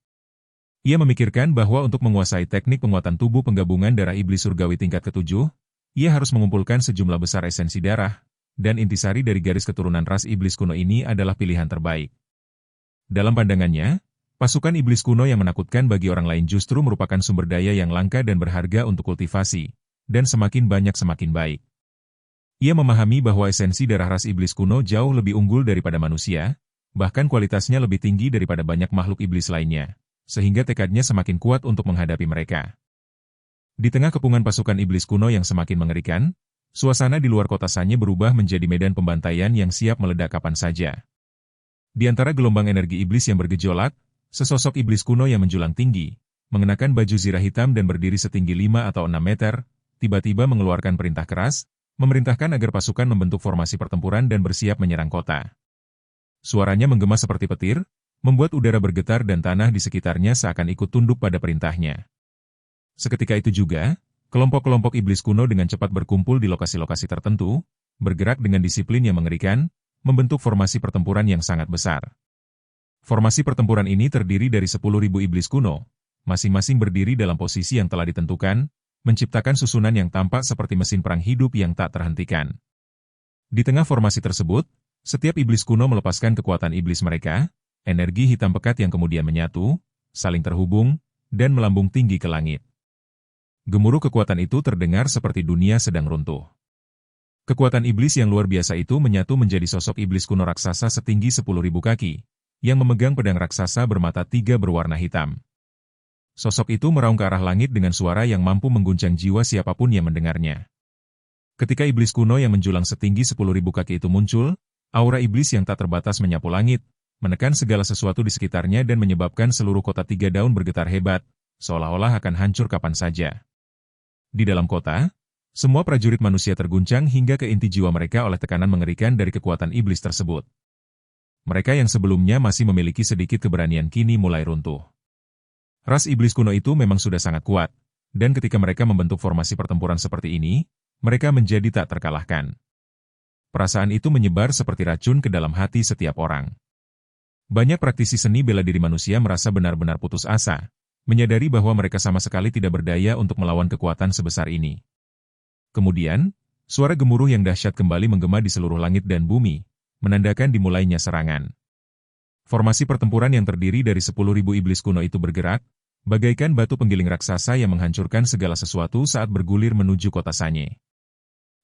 Ia memikirkan bahwa untuk menguasai teknik penguatan tubuh penggabungan darah iblis surgawi tingkat ke-7, ia harus mengumpulkan sejumlah besar esensi darah, dan intisari dari garis keturunan ras iblis kuno ini adalah pilihan terbaik. Dalam pandangannya, pasukan iblis kuno yang menakutkan bagi orang lain justru merupakan sumber daya yang langka dan berharga untuk kultivasi, dan semakin banyak semakin baik. Ia memahami bahwa esensi darah ras iblis kuno jauh lebih unggul daripada manusia, bahkan kualitasnya lebih tinggi daripada banyak makhluk iblis lainnya, sehingga tekadnya semakin kuat untuk menghadapi mereka. Di tengah kepungan pasukan iblis kuno yang semakin mengerikan, suasana di luar kota Sanye berubah menjadi medan pembantaian yang siap meledak kapan saja. Di antara gelombang energi iblis yang bergejolak, sesosok iblis kuno yang menjulang tinggi, mengenakan baju zirah hitam dan berdiri setinggi 5 atau 6 meter, tiba-tiba mengeluarkan perintah keras, memerintahkan agar pasukan membentuk formasi pertempuran dan bersiap menyerang kota. Suaranya menggema seperti petir, membuat udara bergetar dan tanah di sekitarnya seakan ikut tunduk pada perintahnya. Seketika itu juga, kelompok-kelompok iblis kuno dengan cepat berkumpul di lokasi-lokasi tertentu, bergerak dengan disiplin yang mengerikan, membentuk formasi pertempuran yang sangat besar. Formasi pertempuran ini terdiri dari 10.000 iblis kuno, masing-masing berdiri dalam posisi yang telah ditentukan, menciptakan susunan yang tampak seperti mesin perang hidup yang tak terhentikan. Di tengah formasi tersebut, setiap iblis kuno melepaskan kekuatan iblis mereka, energi hitam pekat yang kemudian menyatu, saling terhubung, dan melambung tinggi ke langit. Gemuruh kekuatan itu terdengar seperti dunia sedang runtuh. Kekuatan iblis yang luar biasa itu menyatu menjadi sosok iblis kuno raksasa setinggi 10.000 kaki, yang memegang pedang raksasa bermata 3 berwarna hitam. Sosok itu meraung ke arah langit dengan suara yang mampu mengguncang jiwa siapapun yang mendengarnya. Ketika iblis kuno yang menjulang setinggi 10.000 kaki itu muncul, aura iblis yang tak terbatas menyapu langit, menekan segala sesuatu di sekitarnya dan menyebabkan seluruh kota Tiga Daun bergetar hebat, seolah-olah akan hancur kapan saja. Di dalam kota, semua prajurit manusia terguncang hingga ke inti jiwa mereka oleh tekanan mengerikan dari kekuatan iblis tersebut. Mereka yang sebelumnya masih memiliki sedikit keberanian kini mulai runtuh. Ras iblis kuno itu memang sudah sangat kuat, dan ketika mereka membentuk formasi pertempuran seperti ini, mereka menjadi tak terkalahkan. Perasaan itu menyebar seperti racun ke dalam hati setiap orang. Banyak praktisi seni bela diri manusia merasa benar-benar putus asa, menyadari bahwa mereka sama sekali tidak berdaya untuk melawan kekuatan sebesar ini. Kemudian, suara gemuruh yang dahsyat kembali menggema di seluruh langit dan bumi, menandakan dimulainya serangan. Formasi pertempuran yang terdiri dari 10.000 iblis kuno itu bergerak, bagaikan batu penggiling raksasa yang menghancurkan segala sesuatu saat bergulir menuju kota Sanye.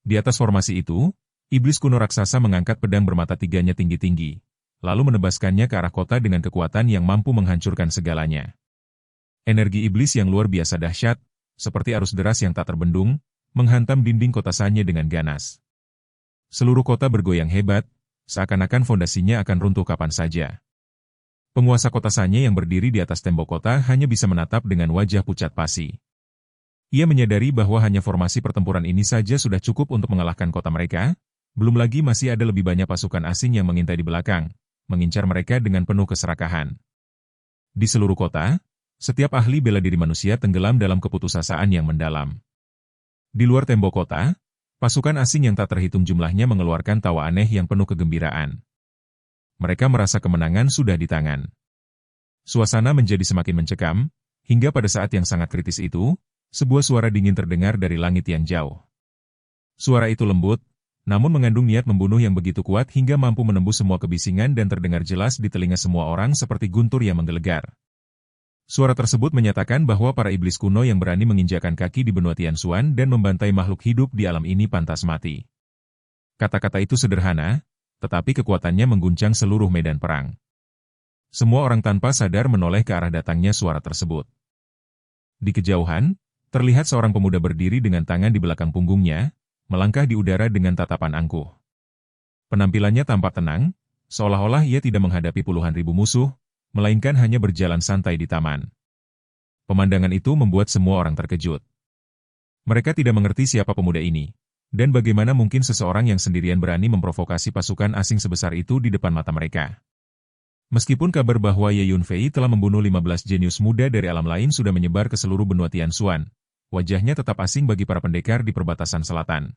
Di atas formasi itu, iblis kuno raksasa mengangkat pedang bermata tiganya tinggi-tinggi, lalu menebaskannya ke arah kota dengan kekuatan yang mampu menghancurkan segalanya. Energi iblis yang luar biasa dahsyat, seperti arus deras yang tak terbendung, menghantam dinding kota Sanye dengan ganas. Seluruh kota bergoyang hebat, seakan-akan fondasinya akan runtuh kapan saja. Penguasa kota Sanye yang berdiri di atas tembok kota hanya bisa menatap dengan wajah pucat pasi. Ia menyadari bahwa hanya formasi pertempuran ini saja sudah cukup untuk mengalahkan kota mereka, belum lagi masih ada lebih banyak pasukan asing yang mengintai di belakang, mengincar mereka dengan penuh keserakahan. Di seluruh kota, setiap ahli bela diri manusia tenggelam dalam keputusasaan yang mendalam. Di luar tembok kota, pasukan asing yang tak terhitung jumlahnya mengeluarkan tawa aneh yang penuh kegembiraan. Mereka merasa kemenangan sudah di tangan. Suasana menjadi semakin mencekam, hingga pada saat yang sangat kritis itu, sebuah suara dingin terdengar dari langit yang jauh. Suara itu lembut, namun mengandung niat membunuh yang begitu kuat hingga mampu menembus semua kebisingan dan terdengar jelas di telinga semua orang seperti guntur yang menggelegar. Suara tersebut menyatakan bahwa para iblis kuno yang berani menginjakan kaki di benua Tianxuan dan membantai makhluk hidup di alam ini pantas mati. Kata-kata itu sederhana, tetapi kekuatannya mengguncang seluruh medan perang. Semua orang tanpa sadar menoleh ke arah datangnya suara tersebut. Di kejauhan, terlihat seorang pemuda berdiri dengan tangan di belakang punggungnya, melangkah di udara dengan tatapan angkuh. Penampilannya tampak tenang, seolah-olah ia tidak menghadapi puluhan ribu musuh, melainkan hanya berjalan santai di taman. Pemandangan itu membuat semua orang terkejut. Mereka tidak mengerti siapa pemuda ini, dan bagaimana mungkin seseorang yang sendirian berani memprovokasi pasukan asing sebesar itu di depan mata mereka. Meskipun kabar bahwa Ye Yunfei telah membunuh 15 jenius muda dari alam lain sudah menyebar ke seluruh benua Tianxuan, wajahnya tetap asing bagi para pendekar di perbatasan selatan.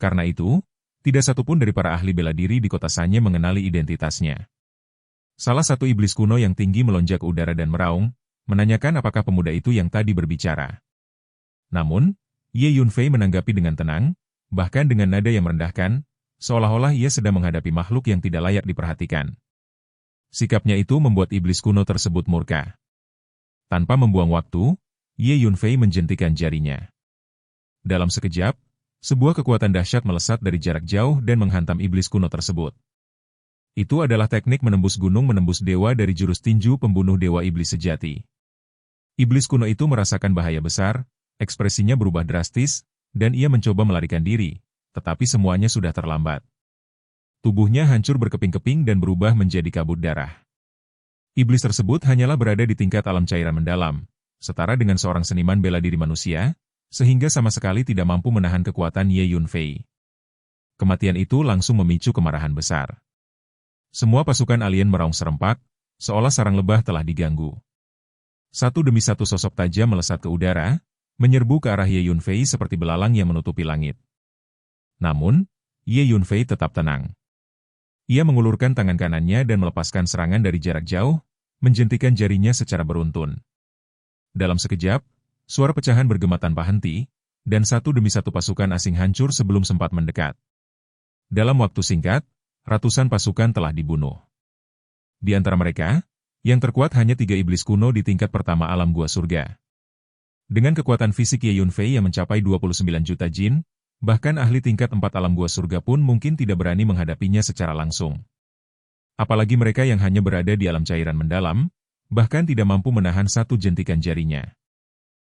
Karena itu, tidak satupun dari para ahli bela diri di kota Sanye mengenali identitasnya. Salah satu iblis kuno yang tinggi melonjak ke udara dan meraung, menanyakan apakah pemuda itu yang tadi berbicara. Namun, Ye Yunfei menanggapi dengan tenang, bahkan dengan nada yang merendahkan, seolah-olah ia sedang menghadapi makhluk yang tidak layak diperhatikan. Sikapnya itu membuat iblis kuno tersebut murka. Tanpa membuang waktu, Ye Yunfei menjentikan jarinya. Dalam sekejap, sebuah kekuatan dahsyat melesat dari jarak jauh dan menghantam iblis kuno tersebut. Itu adalah teknik menembus gunung menembus dewa dari jurus tinju pembunuh dewa iblis sejati. Iblis kuno itu merasakan bahaya besar, ekspresinya berubah drastis, dan ia mencoba melarikan diri, tetapi semuanya sudah terlambat. Tubuhnya hancur berkeping-keping dan berubah menjadi kabut darah. Iblis tersebut hanyalah berada di tingkat alam cairan mendalam, setara dengan seorang seniman bela diri manusia, sehingga sama sekali tidak mampu menahan kekuatan Ye Yunfei. Kematian itu langsung memicu kemarahan besar. Semua pasukan alien meraung serempak, seolah sarang lebah telah diganggu. Satu demi satu sosok tajam melesat ke udara, menyerbu ke arah Ye Yunfei seperti belalang yang menutupi langit. Namun, Ye Yunfei tetap tenang. Ia mengulurkan tangan kanannya dan melepaskan serangan dari jarak jauh, menjentikan jarinya secara beruntun. Dalam sekejap, suara pecahan bergema tanpa henti, dan satu demi satu pasukan asing hancur sebelum sempat mendekat. Dalam waktu singkat, ratusan pasukan telah dibunuh. Di antara mereka, yang terkuat hanya 3 iblis kuno di tingkat pertama alam gua surga. Dengan kekuatan fisik Ye Yunfei yang mencapai 29 juta jin, bahkan ahli tingkat 4 alam gua surga pun mungkin tidak berani menghadapinya secara langsung. Apalagi mereka yang hanya berada di alam cairan mendalam, bahkan tidak mampu menahan satu jentikan jarinya.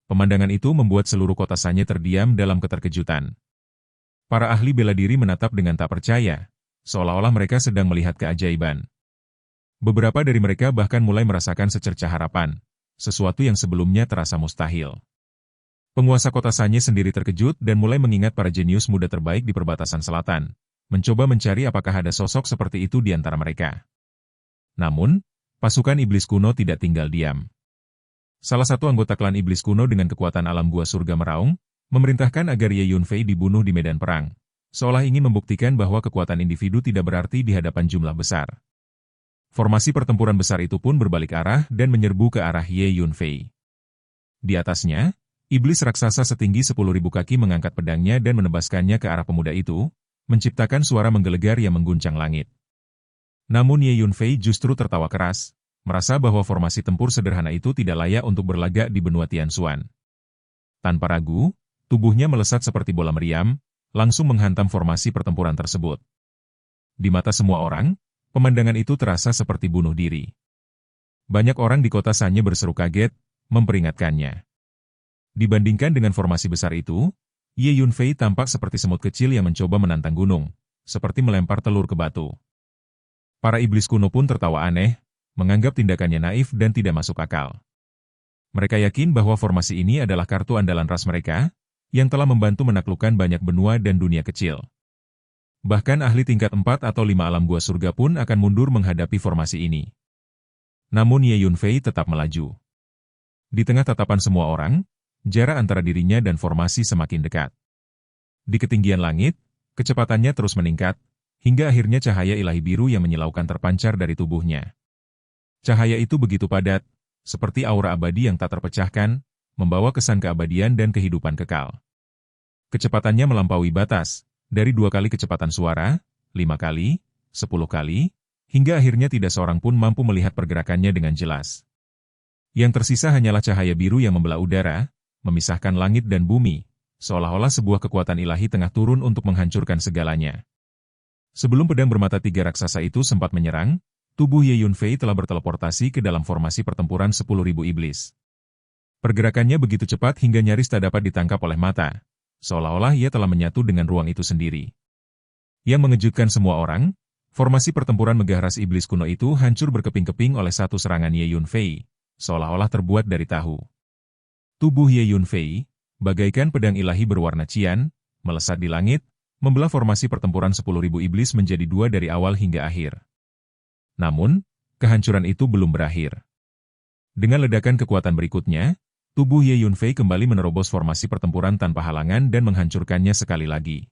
Pemandangan itu membuat seluruh kota Sanye terdiam dalam keterkejutan. Para ahli bela diri menatap dengan tak percaya, seolah-olah mereka sedang melihat keajaiban. Beberapa dari mereka bahkan mulai merasakan secercah harapan, sesuatu yang sebelumnya terasa mustahil. Penguasa kota Sanye sendiri terkejut dan mulai mengingat para jenius muda terbaik di perbatasan selatan, mencoba mencari apakah ada sosok seperti itu di antara mereka. Namun, pasukan iblis kuno tidak tinggal diam. Salah satu anggota klan iblis kuno dengan kekuatan alam gua surga meraung, memerintahkan agar Ye Yunfei dibunuh di medan perang, seolah ingin membuktikan bahwa kekuatan individu tidak berarti di hadapan jumlah besar. Formasi pertempuran besar itu pun berbalik arah dan menyerbu ke arah Ye Yunfei. Di atasnya, iblis raksasa setinggi 10.000 kaki mengangkat pedangnya dan menebaskannya ke arah pemuda itu, menciptakan suara menggelegar yang mengguncang langit. Namun Ye Yunfei justru tertawa keras, merasa bahwa formasi tempur sederhana itu tidak layak untuk berlagak di benua Tianxuan. Tanpa ragu, tubuhnya melesat seperti bola meriam, langsung menghantam formasi pertempuran tersebut. Di mata semua orang, pemandangan itu terasa seperti bunuh diri. Banyak orang di kota Sanye berseru kaget, memperingatkannya. Dibandingkan dengan formasi besar itu, Ye Yunfei tampak seperti semut kecil yang mencoba menantang gunung, seperti melempar telur ke batu. Para iblis kuno pun tertawa aneh, menganggap tindakannya naif dan tidak masuk akal. Mereka yakin bahwa formasi ini adalah kartu andalan ras mereka, yang telah membantu menaklukkan banyak benua dan dunia kecil. Bahkan ahli tingkat 4 atau 5 alam gua surga pun akan mundur menghadapi formasi ini. Namun Ye Yunfei tetap melaju. Di tengah tatapan semua orang, jarak antara dirinya dan formasi semakin dekat. Di ketinggian langit, kecepatannya terus meningkat, hingga akhirnya cahaya ilahi biru yang menyilaukan terpancar dari tubuhnya. Cahaya itu begitu padat, seperti aura abadi yang tak terpecahkan, membawa kesan keabadian dan kehidupan kekal. Kecepatannya melampaui batas, dari 2 kali kecepatan suara, 5 kali, 10 kali, hingga akhirnya tidak seorang pun mampu melihat pergerakannya dengan jelas. Yang tersisa hanyalah cahaya biru yang membelah udara, memisahkan langit dan bumi, seolah-olah sebuah kekuatan ilahi tengah turun untuk menghancurkan segalanya. Sebelum pedang bermata 3 raksasa itu sempat menyerang, tubuh Ye Yunfei telah berteleportasi ke dalam formasi pertempuran 10.000 iblis. Pergerakannya begitu cepat hingga nyaris tak dapat ditangkap oleh mata, seolah-olah ia telah menyatu dengan ruang itu sendiri. Yang mengejutkan semua orang, formasi pertempuran megah ras iblis kuno itu hancur berkeping-keping oleh satu serangan Ye Yunfei, seolah-olah terbuat dari tahu. Tubuh Ye Yunfei, bagaikan pedang ilahi berwarna cian, melesat di langit, membelah formasi pertempuran 10.000 iblis menjadi 2 dari awal hingga akhir. Namun, kehancuran itu belum berakhir. Dengan ledakan kekuatan berikutnya, tubuh Ye Yunfei kembali menerobos formasi pertempuran tanpa halangan dan menghancurkannya sekali lagi.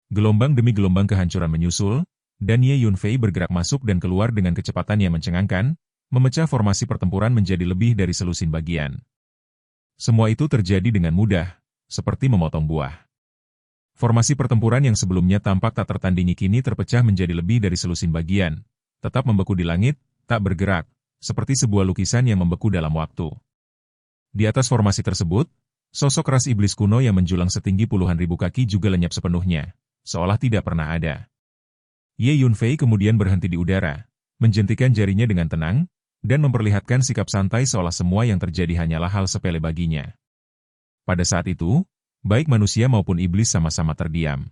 Gelombang demi gelombang kehancuran menyusul, dan Ye Yunfei bergerak masuk dan keluar dengan kecepatan yang mencengangkan, memecah formasi pertempuran menjadi lebih dari selusin bagian. Semua itu terjadi dengan mudah, seperti memotong buah. Formasi pertempuran yang sebelumnya tampak tak tertandingi kini terpecah menjadi lebih dari selusin bagian, tetap membeku di langit, tak bergerak, seperti sebuah lukisan yang membeku dalam waktu. Di atas formasi tersebut, sosok ras iblis kuno yang menjulang setinggi puluhan ribu kaki juga lenyap sepenuhnya, seolah tidak pernah ada. Ye Yunfei kemudian berhenti di udara, menjentikan jarinya dengan tenang, dan memperlihatkan sikap santai seolah semua yang terjadi hanyalah hal sepele baginya. Pada saat itu, baik manusia maupun iblis sama-sama terdiam.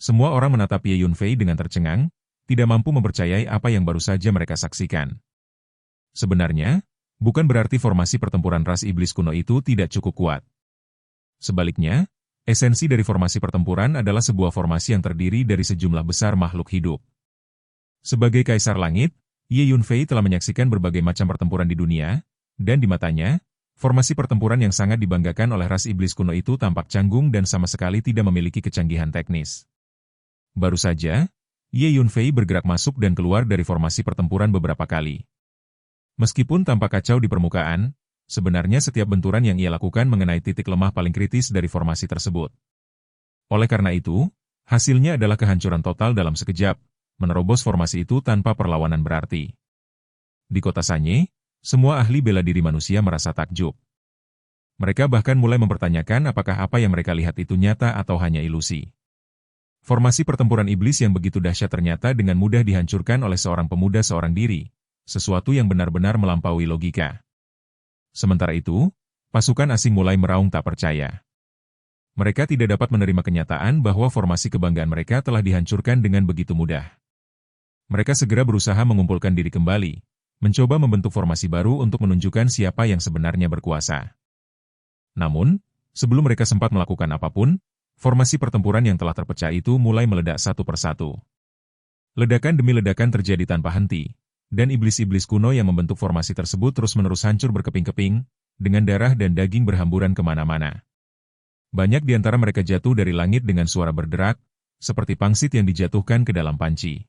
Semua orang menatap Ye Yunfei dengan tercengang, tidak mampu mempercayai apa yang baru saja mereka saksikan. Sebenarnya, bukan berarti formasi pertempuran ras iblis kuno itu tidak cukup kuat. Sebaliknya, esensi dari formasi pertempuran adalah sebuah formasi yang terdiri dari sejumlah besar makhluk hidup. Sebagai Kaisar Langit, Ye Yunfei telah menyaksikan berbagai macam pertempuran di dunia, dan di matanya, formasi pertempuran yang sangat dibanggakan oleh ras iblis kuno itu tampak canggung dan sama sekali tidak memiliki kecanggihan teknis. Baru saja, Ye Yunfei bergerak masuk dan keluar dari formasi pertempuran beberapa kali. Meskipun tampak kacau di permukaan, sebenarnya setiap benturan yang ia lakukan mengenai titik lemah paling kritis dari formasi tersebut. Oleh karena itu, hasilnya adalah kehancuran total dalam sekejap, menerobos formasi itu tanpa perlawanan berarti. Di kota Sanye, semua ahli bela diri manusia merasa takjub. Mereka bahkan mulai mempertanyakan apakah apa yang mereka lihat itu nyata atau hanya ilusi. Formasi pertempuran iblis yang begitu dahsyat ternyata dengan mudah dihancurkan oleh seorang pemuda seorang diri, sesuatu yang benar-benar melampaui logika. Sementara itu, pasukan asing mulai meraung tak percaya. Mereka tidak dapat menerima kenyataan bahwa formasi kebanggaan mereka telah dihancurkan dengan begitu mudah. Mereka segera berusaha mengumpulkan diri kembali, mencoba membentuk formasi baru untuk menunjukkan siapa yang sebenarnya berkuasa. Namun, sebelum mereka sempat melakukan apapun, formasi pertempuran yang telah terpecah itu mulai meledak satu persatu. Ledakan demi ledakan terjadi tanpa henti, dan iblis-iblis kuno yang membentuk formasi tersebut terus-menerus hancur berkeping-keping, dengan darah dan daging berhamburan kemana-mana. Banyak di antara mereka jatuh dari langit dengan suara berderak, seperti pangsit yang dijatuhkan ke dalam panci.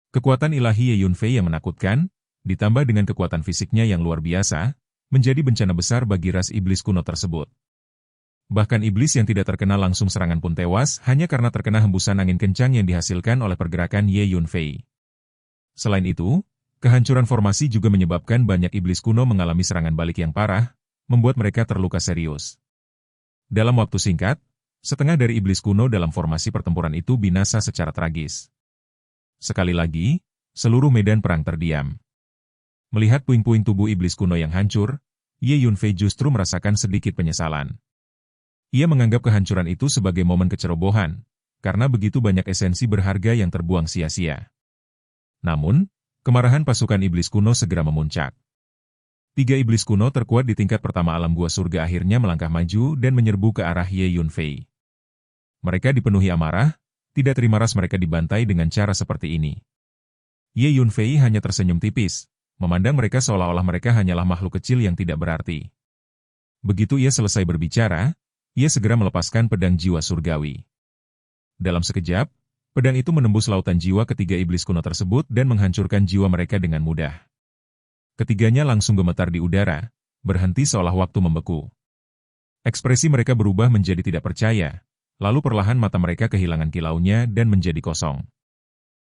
Kekuatan ilahi Ye Yunfei yang menakutkan, ditambah dengan kekuatan fisiknya yang luar biasa, menjadi bencana besar bagi ras iblis kuno tersebut. Bahkan iblis yang tidak terkena langsung serangan pun tewas hanya karena terkena hembusan angin kencang yang dihasilkan oleh pergerakan Ye Yunfei. Selain itu, kehancuran formasi juga menyebabkan banyak iblis kuno mengalami serangan balik yang parah, membuat mereka terluka serius. Dalam waktu singkat, setengah dari iblis kuno dalam formasi pertempuran itu binasa secara tragis. Sekali lagi, seluruh medan perang terdiam. Melihat puing-puing tubuh iblis kuno yang hancur, Ye Yunfei justru merasakan sedikit penyesalan. Ia menganggap kehancuran itu sebagai momen kecerobohan, karena begitu banyak esensi berharga yang terbuang sia-sia. Namun, kemarahan pasukan iblis kuno segera memuncak. 3 iblis kuno terkuat di tingkat pertama alam gua surga akhirnya melangkah maju dan menyerbu ke arah Ye Yunfei. Mereka dipenuhi amarah, tidak terima ras mereka dibantai dengan cara seperti ini. Ye Yunfei hanya tersenyum tipis, memandang mereka seolah-olah mereka hanyalah makhluk kecil yang tidak berarti. Begitu ia selesai berbicara, ia segera melepaskan pedang jiwa surgawi. Dalam sekejap, pedang itu menembus lautan jiwa ketiga iblis kuno tersebut dan menghancurkan jiwa mereka dengan mudah. Ketiganya langsung gemetar di udara, berhenti seolah waktu membeku. Ekspresi mereka berubah menjadi tidak percaya, lalu perlahan mata mereka kehilangan kilaunya dan menjadi kosong.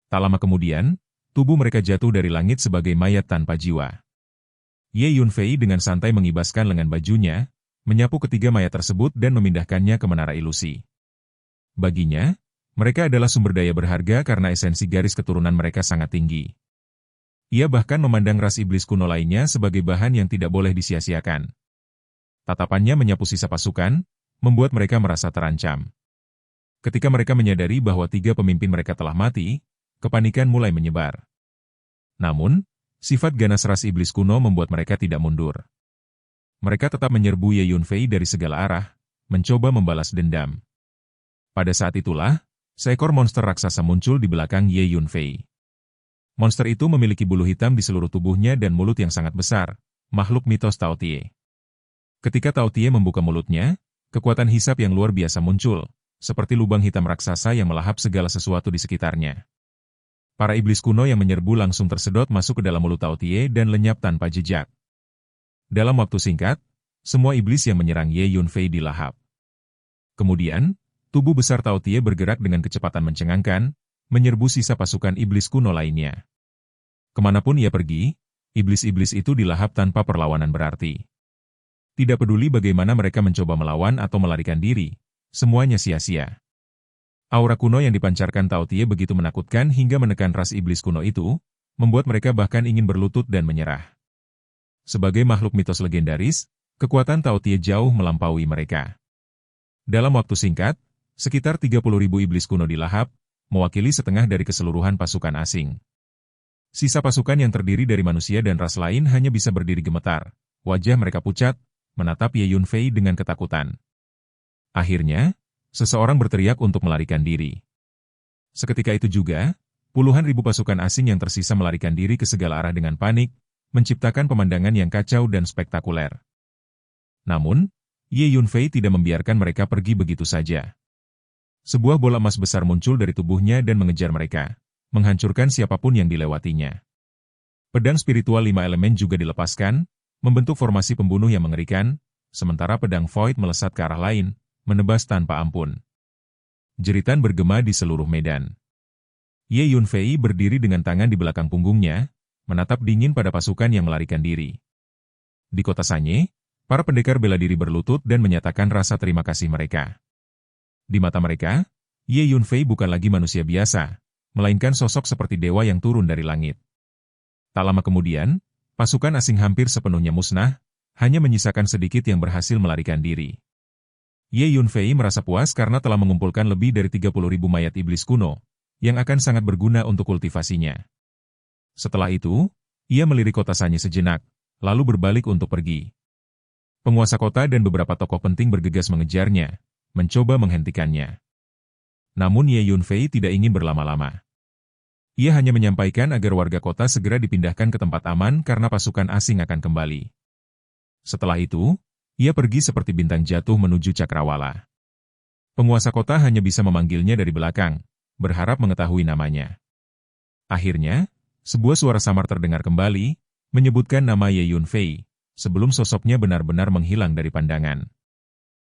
Tak lama kemudian, tubuh mereka jatuh dari langit sebagai mayat tanpa jiwa. Ye Yunfei dengan santai mengibaskan lengan bajunya, menyapu ketiga mayat tersebut dan memindahkannya ke menara ilusi. Baginya, mereka adalah sumber daya berharga karena esensi garis keturunan mereka sangat tinggi. Ia bahkan memandang ras iblis kuno lainnya sebagai bahan yang tidak boleh disia-siakan. Tatapannya menyapu sisa pasukan, membuat mereka merasa terancam. Ketika mereka menyadari bahwa 3 pemimpin mereka telah mati, kepanikan mulai menyebar. Namun, sifat ganas ras iblis kuno membuat mereka tidak mundur. Mereka tetap menyerbu Ye Yunfei dari segala arah, mencoba membalas dendam. Pada saat itulah, seekor monster raksasa muncul di belakang Ye Yunfei. Monster itu memiliki bulu hitam di seluruh tubuhnya dan mulut yang sangat besar, makhluk mitos Tao Tie. Ketika Tao Tie membuka mulutnya, kekuatan hisap yang luar biasa muncul, seperti lubang hitam raksasa yang melahap segala sesuatu di sekitarnya. Para iblis kuno yang menyerbu langsung tersedot masuk ke dalam mulut Tao Tie dan lenyap tanpa jejak. Dalam waktu singkat, semua iblis yang menyerang Ye Yunfei dilahap. Kemudian, tubuh besar Tao Tie bergerak dengan kecepatan mencengangkan, menyerbu sisa pasukan iblis kuno lainnya. Kemanapun ia pergi, iblis-iblis itu dilahap tanpa perlawanan berarti. Tidak peduli bagaimana mereka mencoba melawan atau melarikan diri, semuanya sia-sia. Aura kuno yang dipancarkan Tao Tie begitu menakutkan hingga menekan ras iblis kuno itu, membuat mereka bahkan ingin berlutut dan menyerah. Sebagai makhluk mitos legendaris, kekuatan Tao Tie jauh melampaui mereka. Dalam waktu singkat, sekitar 30.000 iblis kuno dilahap, mewakili setengah dari keseluruhan pasukan asing. Sisa pasukan yang terdiri dari manusia dan ras lain hanya bisa berdiri gemetar, wajah mereka pucat, menatap Ye Yunfei dengan ketakutan. Akhirnya, seseorang berteriak untuk melarikan diri. Seketika itu juga, puluhan ribu pasukan asing yang tersisa melarikan diri ke segala arah dengan panik, menciptakan pemandangan yang kacau dan spektakuler. Namun, Ye Yunfei tidak membiarkan mereka pergi begitu saja. Sebuah bola emas besar muncul dari tubuhnya dan mengejar mereka, menghancurkan siapapun yang dilewatinya. Pedang spiritual 5 elemen juga dilepaskan, membentuk formasi pembunuh yang mengerikan, sementara pedang Void melesat ke arah lain, menebas tanpa ampun. Jeritan bergema di seluruh medan. Ye Yunfei berdiri dengan tangan di belakang punggungnya, menatap dingin pada pasukan yang melarikan diri. Di kota Sanye, para pendekar bela diri berlutut dan menyatakan rasa terima kasih mereka. Di mata mereka, Ye Yunfei bukan lagi manusia biasa, melainkan sosok seperti dewa yang turun dari langit. Tak lama kemudian, pasukan asing hampir sepenuhnya musnah, hanya menyisakan sedikit yang berhasil melarikan diri. Ye Yunfei merasa puas karena telah mengumpulkan lebih dari 30.000 mayat iblis kuno, yang akan sangat berguna untuk kultivasinya. Setelah itu, ia melirik kota Sanye sejenak, lalu berbalik untuk pergi. Penguasa kota dan beberapa tokoh penting bergegas mengejarnya, mencoba menghentikannya. Namun Ye Yunfei tidak ingin berlama-lama. Ia hanya menyampaikan agar warga kota segera dipindahkan ke tempat aman karena pasukan asing akan kembali. Setelah itu, ia pergi seperti bintang jatuh menuju Cakrawala. Penguasa kota hanya bisa memanggilnya dari belakang, berharap mengetahui namanya. Akhirnya, sebuah suara samar terdengar kembali, menyebutkan nama Ye Yunfei, sebelum sosoknya benar-benar menghilang dari pandangan.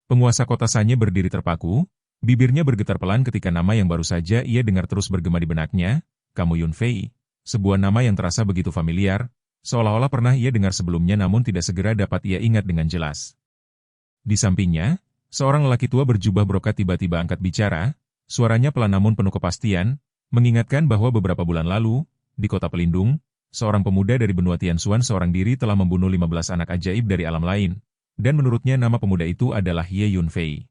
Penguasa kota Sanye berdiri terpaku, bibirnya bergetar pelan ketika nama yang baru saja ia dengar terus bergema di benaknya, "Kamu Yunfei," sebuah nama yang terasa begitu familiar, seolah-olah pernah ia dengar sebelumnya namun tidak segera dapat ia ingat dengan jelas. Di sampingnya, seorang lelaki tua berjubah brokat tiba-tiba angkat bicara, suaranya pelan namun penuh kepastian, mengingatkan bahwa beberapa bulan lalu, di Kota Pelindung, seorang pemuda dari benua Tianxuan seorang diri telah membunuh 15 anak ajaib dari alam lain, dan menurutnya nama pemuda itu adalah Ye Yunfei.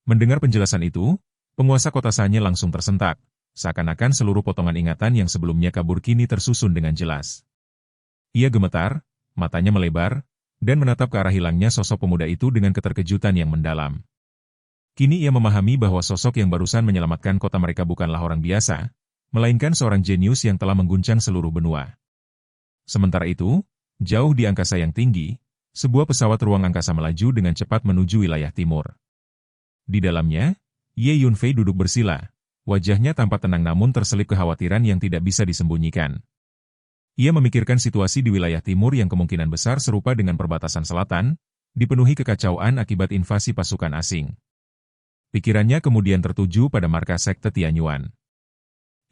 Mendengar penjelasan itu, penguasa kota Sanye langsung tersentak, seakan-akan seluruh potongan ingatan yang sebelumnya kabur kini tersusun dengan jelas. Ia gemetar, matanya melebar, dan menatap ke arah hilangnya sosok pemuda itu dengan keterkejutan yang mendalam. Kini ia memahami bahwa sosok yang barusan menyelamatkan kota mereka bukanlah orang biasa, melainkan seorang jenius yang telah mengguncang seluruh benua. Sementara itu, jauh di angkasa yang tinggi, sebuah pesawat ruang angkasa melaju dengan cepat menuju wilayah timur. Di dalamnya, Ye Yunfei duduk bersila, wajahnya tampak tenang namun terselip kekhawatiran yang tidak bisa disembunyikan. Ia memikirkan situasi di wilayah timur yang kemungkinan besar serupa dengan perbatasan selatan, dipenuhi kekacauan akibat invasi pasukan asing. Pikirannya kemudian tertuju pada markas sekte Tianyuan.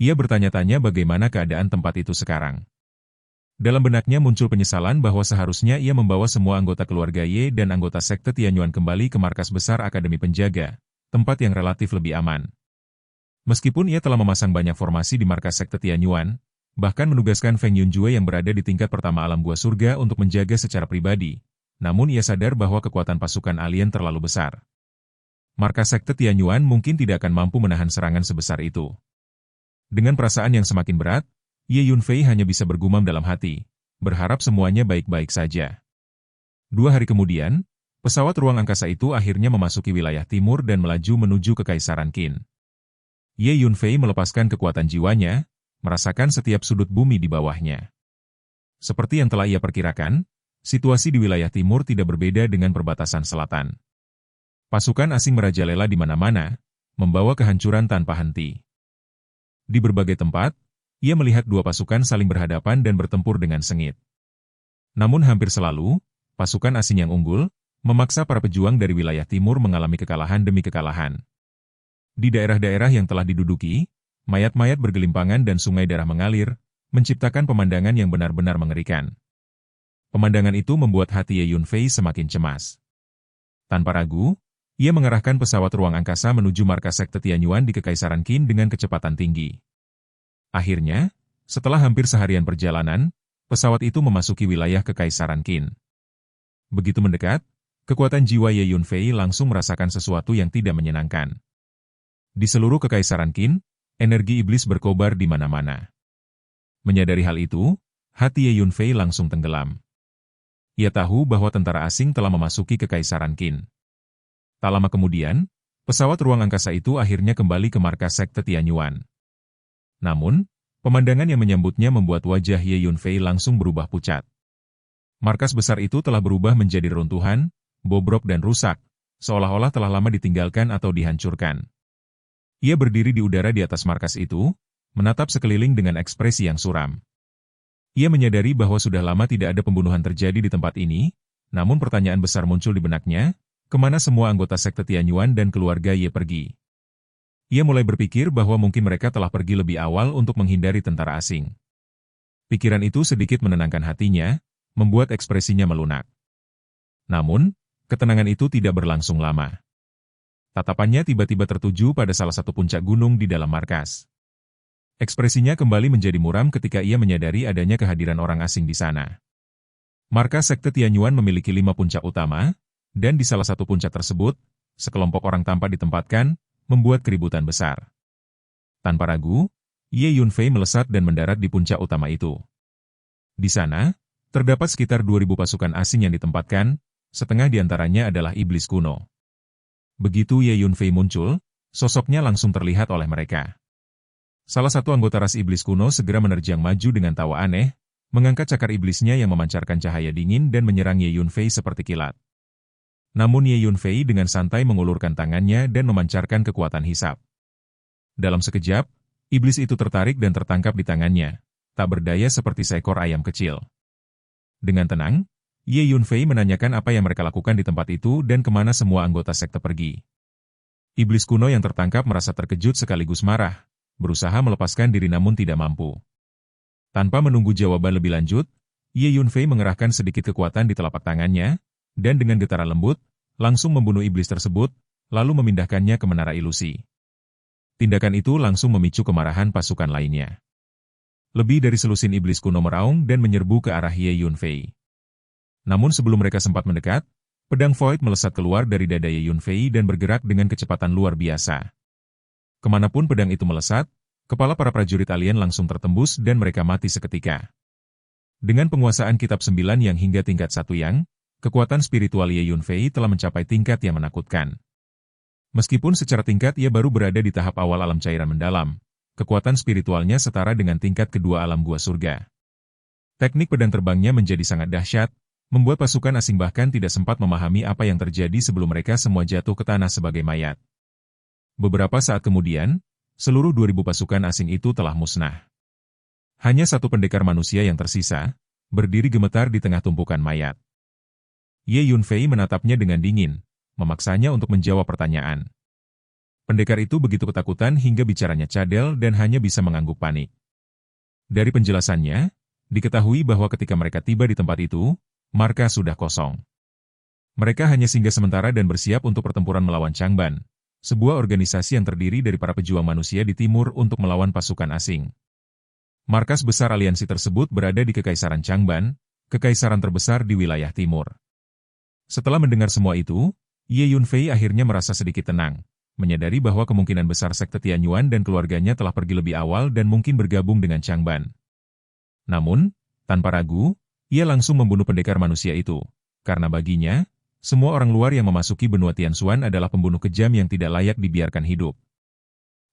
Ia bertanya-tanya bagaimana keadaan tempat itu sekarang. Dalam benaknya muncul penyesalan bahwa seharusnya ia membawa semua anggota keluarga Ye dan anggota sekte Tianyuan kembali ke markas besar Akademi Penjaga, tempat yang relatif lebih aman. Meskipun ia telah memasang banyak formasi di markas sekte Tianyuan, bahkan menugaskan Feng Yunjue yang berada di tingkat pertama alam gua surga untuk menjaga secara pribadi, namun ia sadar bahwa kekuatan pasukan alien terlalu besar. Markas sekte Tianyuan mungkin tidak akan mampu menahan serangan sebesar itu. Dengan perasaan yang semakin berat, Ye Yunfei hanya bisa bergumam dalam hati, berharap semuanya baik-baik saja. 2 hari kemudian, pesawat ruang angkasa itu akhirnya memasuki wilayah timur dan melaju menuju Kekaisaran Qin. Ye Yunfei melepaskan kekuatan jiwanya, merasakan setiap sudut bumi di bawahnya. Seperti yang telah ia perkirakan, situasi di wilayah timur tidak berbeda dengan perbatasan selatan. Pasukan asing merajalela di mana-mana, membawa kehancuran tanpa henti. Di berbagai tempat, ia melihat dua pasukan saling berhadapan dan bertempur dengan sengit. Namun hampir selalu, pasukan asing yang unggul, memaksa para pejuang dari wilayah timur mengalami kekalahan demi kekalahan. Di daerah-daerah yang telah diduduki, mayat-mayat bergelimpangan dan sungai darah mengalir, menciptakan pemandangan yang benar-benar mengerikan. Pemandangan itu membuat hati Ye Yunfei semakin cemas. Tanpa ragu, ia mengarahkan pesawat ruang angkasa menuju markas sekte Tianyuan di Kekaisaran Qin dengan kecepatan tinggi. Akhirnya, setelah hampir seharian perjalanan, pesawat itu memasuki wilayah Kekaisaran Qin. Begitu mendekat, kekuatan jiwa Ye Yunfei langsung merasakan sesuatu yang tidak menyenangkan. Di seluruh Kekaisaran Qin, energi iblis berkobar di mana-mana. Menyadari hal itu, hati Ye Yunfei langsung tenggelam. Ia tahu bahwa tentara asing telah memasuki Kekaisaran Qin. Tak lama kemudian, pesawat ruang angkasa itu akhirnya kembali ke markas sekte Tianyuan. Namun, pemandangan yang menyambutnya membuat wajah Ye Yunfei langsung berubah pucat. Markas besar itu telah berubah menjadi reruntuhan, bobrok dan rusak, seolah-olah telah lama ditinggalkan atau dihancurkan. Ia berdiri di udara di atas markas itu, menatap sekeliling dengan ekspresi yang suram. Ia menyadari bahwa sudah lama tidak ada pembunuhan terjadi di tempat ini, namun pertanyaan besar muncul di benaknya, kemana semua anggota sekte Tianyuan dan keluarga Ye pergi? Ia mulai berpikir bahwa mungkin mereka telah pergi lebih awal untuk menghindari tentara asing. Pikiran itu sedikit menenangkan hatinya, membuat ekspresinya melunak. Namun, ketenangan itu tidak berlangsung lama. Tatapannya tiba-tiba tertuju pada salah satu puncak gunung di dalam markas. Ekspresinya kembali menjadi muram ketika ia menyadari adanya kehadiran orang asing di sana. Markas sekte Tianyuan memiliki 5 puncak utama, dan di salah satu puncak tersebut, sekelompok orang tampak ditempatkan, membuat keributan besar. Tanpa ragu, Ye Yunfei melesat dan mendarat di puncak utama itu. Di sana, terdapat sekitar 2.000 pasukan asing yang ditempatkan, setengah di antaranya adalah iblis kuno. Begitu Ye Yunfei muncul, sosoknya langsung terlihat oleh mereka. Salah satu anggota ras iblis kuno segera menerjang maju dengan tawa aneh, mengangkat cakar iblisnya yang memancarkan cahaya dingin dan menyerang Ye Yunfei seperti kilat. Namun Ye Yunfei dengan santai mengulurkan tangannya dan memancarkan kekuatan hisap. Dalam sekejap, iblis itu tertarik dan tertangkap di tangannya, tak berdaya seperti seekor ayam kecil. Dengan tenang, Ye Yunfei menanyakan apa yang mereka lakukan di tempat itu dan kemana semua anggota sekte pergi. Iblis kuno yang tertangkap merasa terkejut sekaligus marah, berusaha melepaskan diri namun tidak mampu. Tanpa menunggu jawaban lebih lanjut, Ye Yunfei mengerahkan sedikit kekuatan di telapak tangannya, dan dengan getaran lembut, langsung membunuh iblis tersebut, lalu memindahkannya ke menara ilusi. Tindakan itu langsung memicu kemarahan pasukan lainnya. Lebih dari selusin iblis kuno meraung dan menyerbu ke arah Ye Yunfei. Namun sebelum mereka sempat mendekat, pedang Void melesat keluar dari dada Ye Yunfei dan bergerak dengan kecepatan luar biasa. Kemanapun pedang itu melesat, kepala para prajurit alien langsung tertembus dan mereka mati seketika. Dengan penguasaan Kitab 9 yang hingga tingkat 1 yang, kekuatan spiritual Ye Yunfei telah mencapai tingkat yang menakutkan. Meskipun secara tingkat ia baru berada di tahap awal alam cairan mendalam, kekuatan spiritualnya setara dengan tingkat kedua alam gua surga. Teknik pedang terbangnya menjadi sangat dahsyat, membuat pasukan asing bahkan tidak sempat memahami apa yang terjadi sebelum mereka semua jatuh ke tanah sebagai mayat. Beberapa saat kemudian, seluruh 2.000 pasukan asing itu telah musnah. Hanya satu pendekar manusia yang tersisa, berdiri gemetar di tengah tumpukan mayat. Ye Yunfei menatapnya dengan dingin, memaksanya untuk menjawab pertanyaan. Pendekar itu begitu ketakutan hingga bicaranya cadel dan hanya bisa mengangguk panik. Dari penjelasannya, diketahui bahwa ketika mereka tiba di tempat itu, markas sudah kosong. Mereka hanya singgah sementara dan bersiap untuk pertempuran melawan Changban, sebuah organisasi yang terdiri dari para pejuang manusia di timur untuk melawan pasukan asing. Markas besar aliansi tersebut berada di Kekaisaran Changban, kekaisaran terbesar di wilayah timur. Setelah mendengar semua itu, Ye Yunfei akhirnya merasa sedikit tenang, menyadari bahwa kemungkinan besar sekte Tianyuan dan keluarganya telah pergi lebih awal dan mungkin bergabung dengan Changban. Namun, tanpa ragu, ia langsung membunuh pendekar manusia itu, karena baginya, semua orang luar yang memasuki benua Tianxuan adalah pembunuh kejam yang tidak layak dibiarkan hidup.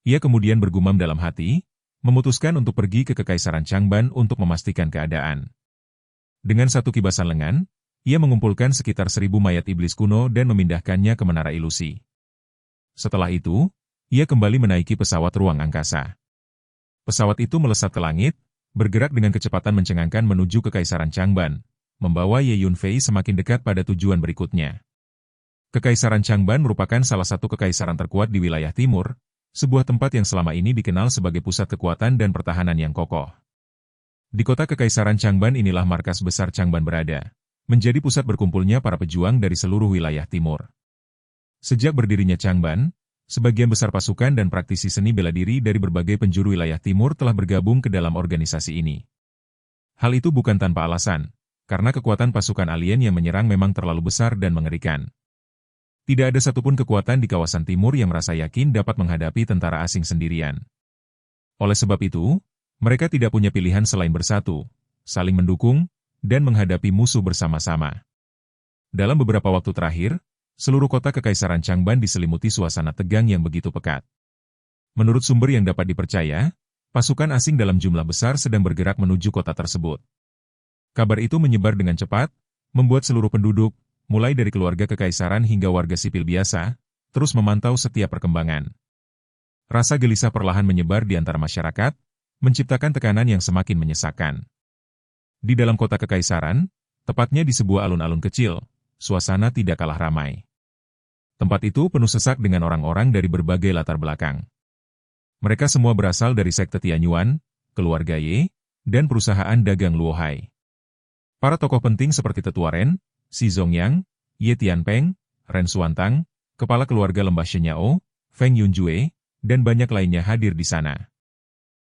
Ia kemudian bergumam dalam hati, memutuskan untuk pergi ke Kekaisaran Changban untuk memastikan keadaan. Dengan satu kibasan lengan, ia mengumpulkan sekitar 1.000 mayat iblis kuno dan memindahkannya ke menara ilusi. Setelah itu, ia kembali menaiki pesawat ruang angkasa. Pesawat itu melesat ke langit, bergerak dengan kecepatan mencengangkan menuju Kekaisaran Changban, membawa Ye Yunfei semakin dekat pada tujuan berikutnya. Kekaisaran Changban merupakan salah satu kekaisaran terkuat di wilayah timur, sebuah tempat yang selama ini dikenal sebagai pusat kekuatan dan pertahanan yang kokoh. Di kota Kekaisaran Changban inilah markas besar Changban berada, menjadi pusat berkumpulnya para pejuang dari seluruh wilayah timur. Sejak berdirinya Changban, sebagian besar pasukan dan praktisi seni bela diri dari berbagai penjuru wilayah timur telah bergabung ke dalam organisasi ini. Hal itu bukan tanpa alasan, karena kekuatan pasukan alien yang menyerang memang terlalu besar dan mengerikan. Tidak ada satupun kekuatan di kawasan timur yang merasa yakin dapat menghadapi tentara asing sendirian. Oleh sebab itu, mereka tidak punya pilihan selain bersatu, saling mendukung, dan menghadapi musuh bersama-sama. Dalam beberapa waktu terakhir, seluruh kota Kekaisaran Changban diselimuti suasana tegang yang begitu pekat. Menurut sumber yang dapat dipercaya, pasukan asing dalam jumlah besar sedang bergerak menuju kota tersebut. Kabar itu menyebar dengan cepat, membuat seluruh penduduk, mulai dari keluarga kekaisaran hingga warga sipil biasa, terus memantau setiap perkembangan. Rasa gelisah perlahan menyebar di antara masyarakat, menciptakan tekanan yang semakin menyesakkan. Di dalam kota kekaisaran, tepatnya di sebuah alun-alun kecil, suasana tidak kalah ramai. Tempat itu penuh sesak dengan orang-orang dari berbagai latar belakang. Mereka semua berasal dari sekte Tianyuan, keluarga Ye, dan perusahaan dagang Luohai. Para tokoh penting seperti Tetua Ren, Xi Zongyang, Ye Tianpeng, Ren Xuantang, kepala keluarga lembah Shenyao, Feng Yunjue, dan banyak lainnya hadir di sana.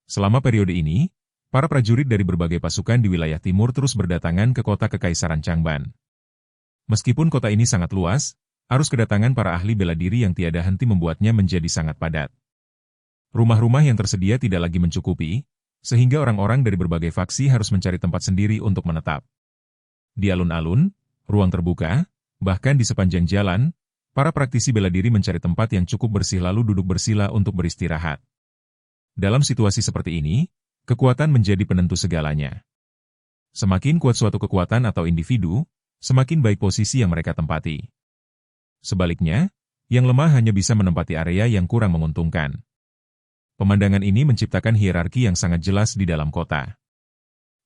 Selama periode ini, para prajurit dari berbagai pasukan di wilayah timur terus berdatangan ke kota Kekaisaran Changban. Meskipun kota ini sangat luas, arus kedatangan para ahli bela diri yang tiada henti membuatnya menjadi sangat padat. Rumah-rumah yang tersedia tidak lagi mencukupi, sehingga orang-orang dari berbagai faksi harus mencari tempat sendiri untuk menetap. Di alun-alun, ruang terbuka, bahkan di sepanjang jalan, para praktisi bela diri mencari tempat yang cukup bersih lalu duduk bersila untuk beristirahat. Dalam situasi seperti ini, kekuatan menjadi penentu segalanya. Semakin kuat suatu kekuatan atau individu, semakin baik posisi yang mereka tempati. Sebaliknya, yang lemah hanya bisa menempati area yang kurang menguntungkan. Pemandangan ini menciptakan hierarki yang sangat jelas di dalam kota.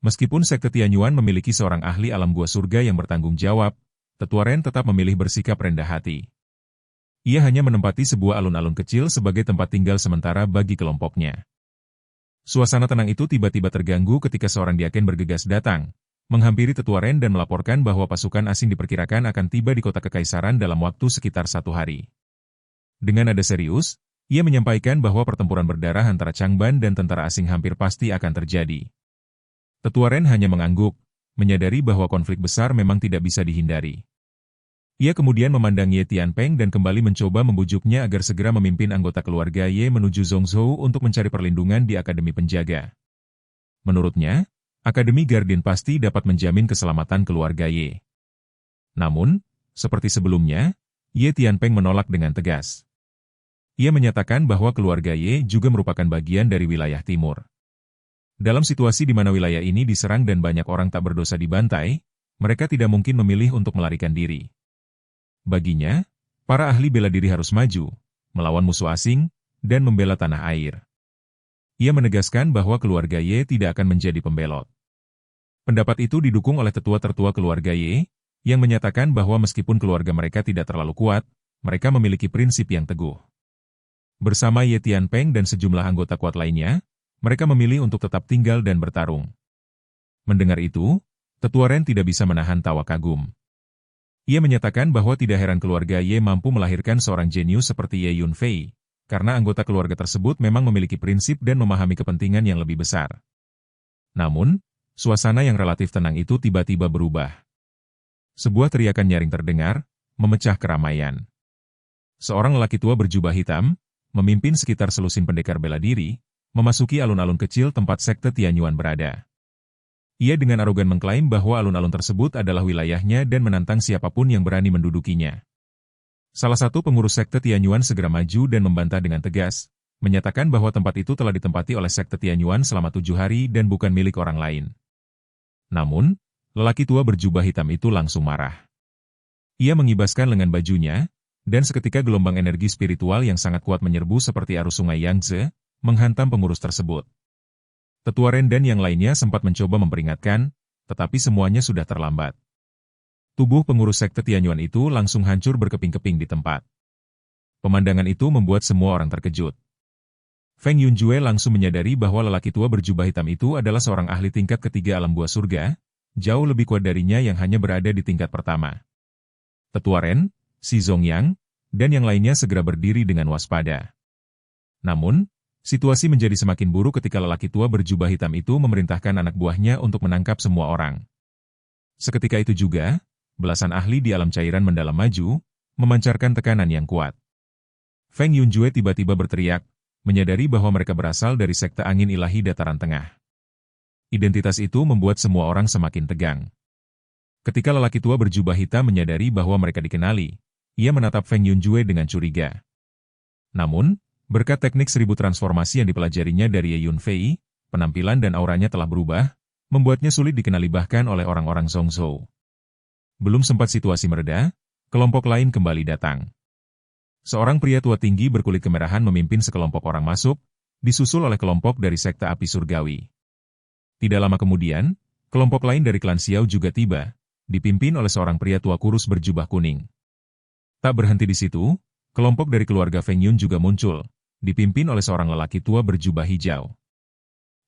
Meskipun sekte Tianyuan memiliki seorang ahli alam gua surga yang bertanggung jawab, Tetua Ren tetap memilih bersikap rendah hati. Ia hanya menempati sebuah alun-alun kecil sebagai tempat tinggal sementara bagi kelompoknya. Suasana tenang itu tiba-tiba terganggu ketika seorang diaken bergegas datang, menghampiri Tetua Ren dan melaporkan bahwa pasukan asing diperkirakan akan tiba di kota Kekaisaran dalam waktu sekitar 1 hari. Dengan nada serius, ia menyampaikan bahwa pertempuran berdarah antara Changban dan tentara asing hampir pasti akan terjadi. Tetua Ren hanya mengangguk, menyadari bahwa konflik besar memang tidak bisa dihindari. Ia kemudian memandang Ye Tianpeng dan kembali mencoba membujuknya agar segera memimpin anggota keluarga Ye menuju Zhongzhou untuk mencari perlindungan di Akademi Penjaga. Menurutnya, Akademi Guardian pasti dapat menjamin keselamatan keluarga Ye. Namun, seperti sebelumnya, Ye Tianpeng menolak dengan tegas. Ia menyatakan bahwa keluarga Ye juga merupakan bagian dari wilayah timur. Dalam situasi di mana wilayah ini diserang dan banyak orang tak berdosa dibantai, mereka tidak mungkin memilih untuk melarikan diri. Baginya, para ahli bela diri harus maju, melawan musuh asing, dan membela tanah air. Ia menegaskan bahwa keluarga Ye tidak akan menjadi pembelot. Pendapat itu didukung oleh tetua tertua keluarga Ye, yang menyatakan bahwa meskipun keluarga mereka tidak terlalu kuat, mereka memiliki prinsip yang teguh. Bersama Ye Tianpeng dan sejumlah anggota kuat lainnya, mereka memilih untuk tetap tinggal dan bertarung. Mendengar itu, Tetua Ren tidak bisa menahan tawa kagum. Ia menyatakan bahwa tidak heran keluarga Ye mampu melahirkan seorang jenius seperti Ye Yunfei, karena anggota keluarga tersebut memang memiliki prinsip dan memahami kepentingan yang lebih besar. Namun, suasana yang relatif tenang itu tiba-tiba berubah. Sebuah teriakan nyaring terdengar, memecah keramaian. Seorang lelaki tua berjubah hitam, memimpin sekitar selusin pendekar bela diri, memasuki alun-alun kecil tempat sekte Tianyuan berada. Ia dengan arogan mengklaim bahwa alun-alun tersebut adalah wilayahnya dan menantang siapapun yang berani mendudukinya. Salah satu pengurus sekte Tianyuan segera maju dan membantah dengan tegas, menyatakan bahwa tempat itu telah ditempati oleh sekte Tianyuan selama 7 hari dan bukan milik orang lain. Namun, lelaki tua berjubah hitam itu langsung marah. Ia mengibaskan lengan bajunya, dan seketika gelombang energi spiritual yang sangat kuat menyerbu seperti arus sungai Yangtze, menghantam pengurus tersebut. Tetua Ren dan yang lainnya sempat mencoba memperingatkan, tetapi semuanya sudah terlambat. Tubuh pengurus sekte Tianyuan itu langsung hancur berkeping-keping di tempat. Pemandangan itu membuat semua orang terkejut. Feng Yunjue langsung menyadari bahwa lelaki tua berjubah hitam itu adalah seorang ahli tingkat ketiga alam buah surga, jauh lebih kuat darinya yang hanya berada di tingkat pertama. Tetua Ren, Si Zongyang, dan yang lainnya segera berdiri dengan waspada. Namun, situasi menjadi semakin buruk ketika lelaki tua berjubah hitam itu memerintahkan anak buahnya untuk menangkap semua orang. Seketika itu juga, belasan ahli di alam cairan mendalam maju, memancarkan tekanan yang kuat. Feng Yunjue tiba-tiba berteriak, menyadari bahwa mereka berasal dari sekte angin ilahi dataran tengah. Identitas itu membuat semua orang semakin tegang. Ketika lelaki tua berjubah hitam menyadari bahwa mereka dikenali, ia menatap Feng Yunjue dengan curiga. Namun, berkat teknik 1000 transformasi yang dipelajarinya dari Ye Yunfei, penampilan dan auranya telah berubah, membuatnya sulit dikenali bahkan oleh orang-orang Zhongzhou. Belum sempat situasi mereda, kelompok lain kembali datang. Seorang pria tua tinggi berkulit kemerahan memimpin sekelompok orang masuk, disusul oleh kelompok dari sekte api surgawi. Tidak lama kemudian, kelompok lain dari klan Xiao juga tiba, dipimpin oleh seorang pria tua kurus berjubah kuning. Tak berhenti di situ, kelompok dari keluarga Feng Yun juga muncul, dipimpin oleh seorang lelaki tua berjubah hijau.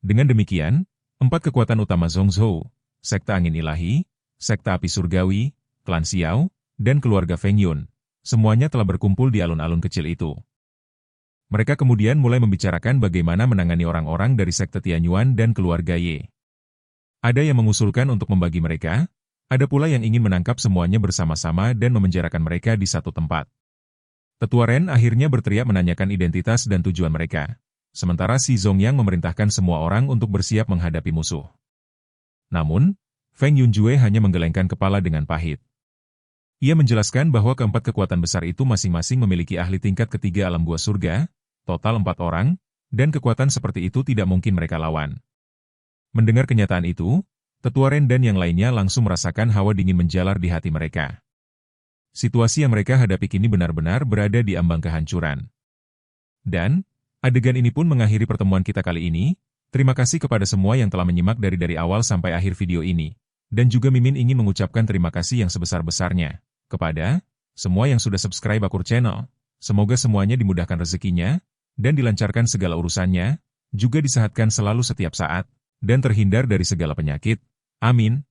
Dengan demikian, 4 kekuatan utama Zhongzhou, sekte angin ilahi, sekte api surgawi, klan Xiao, dan keluarga Feng Yun, semuanya telah berkumpul di alun-alun kecil itu. Mereka kemudian mulai membicarakan bagaimana menangani orang-orang dari sekte Tianyuan dan keluarga Ye. Ada yang mengusulkan untuk membagi mereka, ada pula yang ingin menangkap semuanya bersama-sama dan memenjarakan mereka di satu tempat. Tetua Ren akhirnya berteriak menanyakan identitas dan tujuan mereka, sementara si Zongyang memerintahkan semua orang untuk bersiap menghadapi musuh. Namun, Feng Yunjue hanya menggelengkan kepala dengan pahit. Ia menjelaskan bahwa keempat kekuatan besar itu masing-masing memiliki ahli tingkat ketiga alam gua surga, total 4 orang, dan kekuatan seperti itu tidak mungkin mereka lawan. Mendengar kenyataan itu, Tetua Ren dan yang lainnya langsung merasakan hawa dingin menjalar di hati mereka. Situasi yang mereka hadapi kini benar-benar berada di ambang kehancuran. Dan, adegan ini pun mengakhiri pertemuan kita kali ini. Terima kasih kepada semua yang telah menyimak dari awal sampai akhir video ini. Dan juga Mimin ingin mengucapkan terima kasih yang sebesar-besarnya kepada semua yang sudah subscribe Akur Channel. Semoga semuanya dimudahkan rezekinya, dan dilancarkan segala urusannya, juga disehatkan selalu setiap saat, dan terhindar dari segala penyakit. Amin.